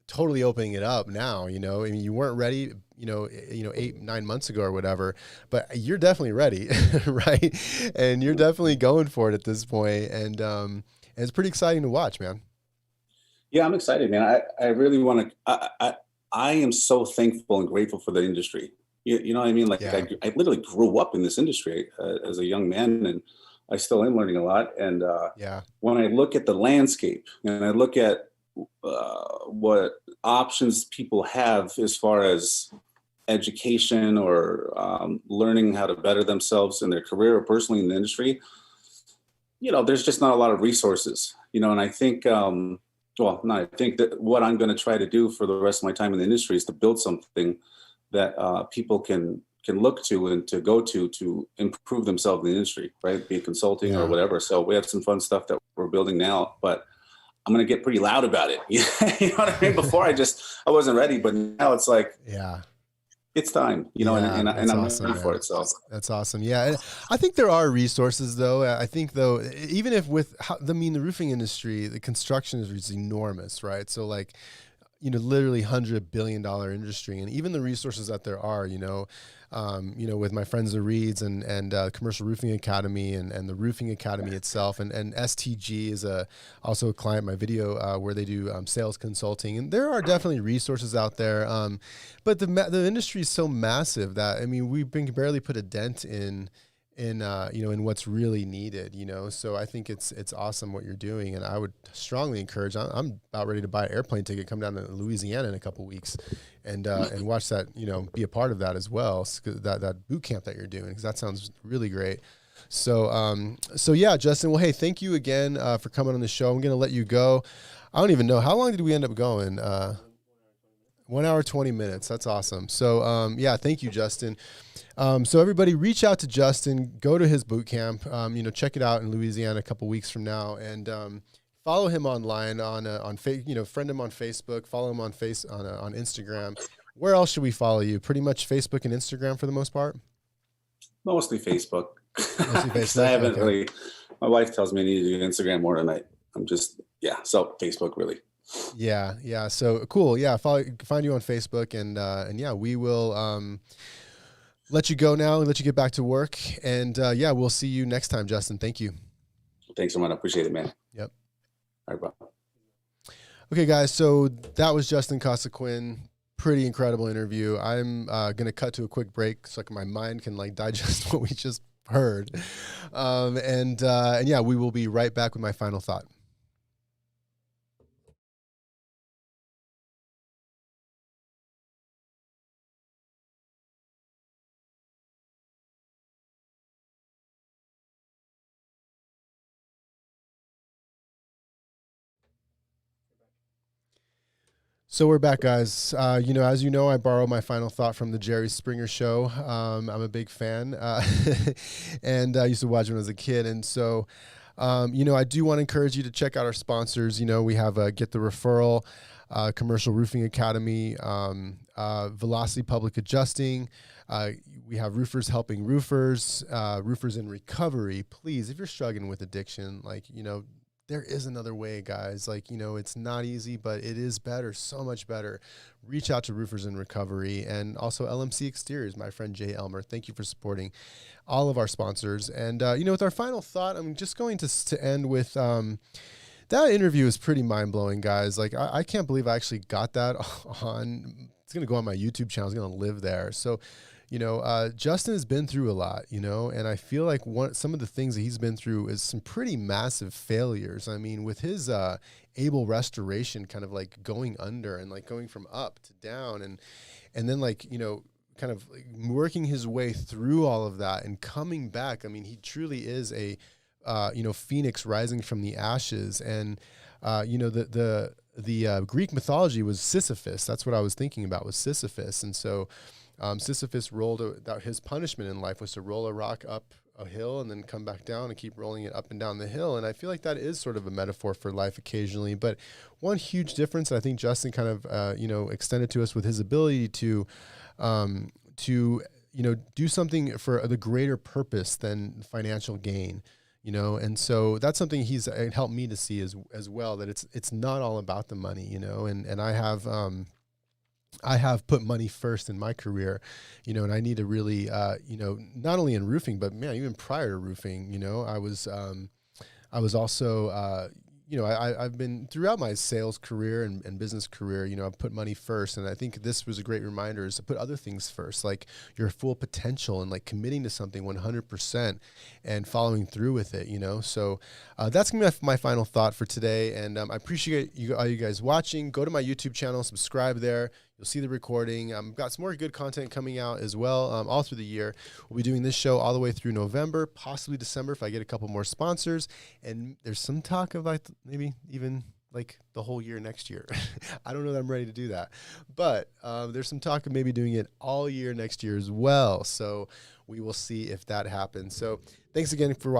totally opening it up now, I mean, you weren't ready, 8-9 months ago or whatever, but you're definitely ready, right? And you're definitely going for it at this point. And it's pretty exciting to watch, man. Yeah, I'm excited, man. I really want to, I am so thankful and grateful for the industry. You know what I mean? Like I literally grew up in this industry as a young man, and I still am learning a lot. And when I look at the landscape and I look at what options people have as far as education or learning how to better themselves in their career or personally in the industry, there's just not a lot of resources, and I think, I think that what I'm going to try to do for the rest of my time in the industry is to build something that people can look to and to go to improve themselves in the industry, right? Be it consulting or whatever. So we have some fun stuff that we're building now, but I'm going to get pretty loud about it. You know what I mean? Before I wasn't ready, but now it's like, yeah, it's time, you know, and I'm awesome, ready for it. So that's awesome. Yeah. And I think there are resources though. I think though, even if the roofing industry, the construction is enormous, right? So like, you know, literally $100 billion industry, and even the resources that there are, you know, with my friends the Reeds and Commercial Roofing Academy and the Roofing Academy itself, and STG is also a client, my video, where they do sales consulting, and there are definitely resources out there, but the industry is so massive that, I mean, we can barely put a dent in what's really needed, you know. So I think it's awesome what you're doing, and I would strongly encourage. I'm about ready to buy an airplane ticket, come down to Louisiana in a couple weeks, and watch that, you know, be a part of that as well. That boot camp that you're doing, because that sounds really great. So yeah, Justin. Well, hey, thank you again for coming on the show. I'm gonna let you go. I don't even know how long did we end up going. 1 hour, 20 minutes. That's awesome. So, yeah, thank you, Justin. So everybody reach out to Justin, go to his boot camp, check it out in Louisiana a couple weeks from now, and follow him online friend him on Facebook, follow him on on Instagram. Where else should we follow you? Pretty much Facebook and Instagram for the most part? Mostly Facebook. Mostly Facebook. I haven't really, my wife tells me I need to do Instagram more than so Facebook really. Yeah. So cool. Yeah. Find you on Facebook, and yeah, we will, let you go now and let you get back to work. And yeah, we'll see you next time, Justin. Thank you. Thanks so much. I appreciate it, man. Yep. All right, bye. Okay, guys. So that was Justin Casequin. Pretty incredible interview. I'm going to cut to a quick break so my mind can digest what we just heard. And yeah, we will be right back with my final thought. So we're back, guys. As you know, I borrow my final thought from the Jerry Springer Show. I'm a big fan, and I used to watch when I was a kid. And so, I do want to encourage you to check out our sponsors. We have Get the Referral, Commercial Roofing Academy, Velocity Public Adjusting. We have Roofers Helping Roofers, Roofers in Recovery. Please, if you're struggling with addiction, there is another way, guys. It's not easy, but it is better, so much better. Reach out to Roofers in Recovery, and also LMC Exteriors, my friend Jay Elmer. Thank you for supporting all of our sponsors. And, with our final thought, I'm just going to end with, that interview is pretty mind-blowing, guys. I can't believe I actually got that on. It's going to go on my YouTube channel. It's going to live there. So, Justin has been through a lot, and I feel like some of the things that he's been through is some pretty massive failures. I mean, with his able restoration kind of going under and going from up to down and then kind of working his way through all of that and coming back. I mean, he truly is a, phoenix rising from the ashes. And, the Greek mythology was Sisyphus. That's what I was thinking about, was Sisyphus. And so, Sisyphus his punishment in life was to roll a rock up a hill and then come back down and keep rolling it up and down the hill. And I feel like that is sort of a metaphor for life occasionally. But one huge difference, I think Justin kind of, extended to us with his ability to do something for the greater purpose than financial gain. And so that's something he's helped me to see as well, that it's not all about the money, and I have put money first in my career, and I need to really, not only in roofing, but man, even prior to roofing, I was also, I've been throughout my sales career and business career, I've put money first. And I think this was a great reminder, is to put other things first, like your full potential and committing to something 100% and following through with it, So that's going to be my final thought for today. And I appreciate all you guys watching. Go to my YouTube channel, subscribe there. You'll see the recording. I've got some more good content coming out as well all through the year. We'll be doing this show all the way through November, possibly December if I get a couple more sponsors. And there's some talk of maybe even the whole year next year. I don't know that I'm ready to do that. But there's some talk of maybe doing it all year next year as well. So we will see if that happens. So thanks again for watching.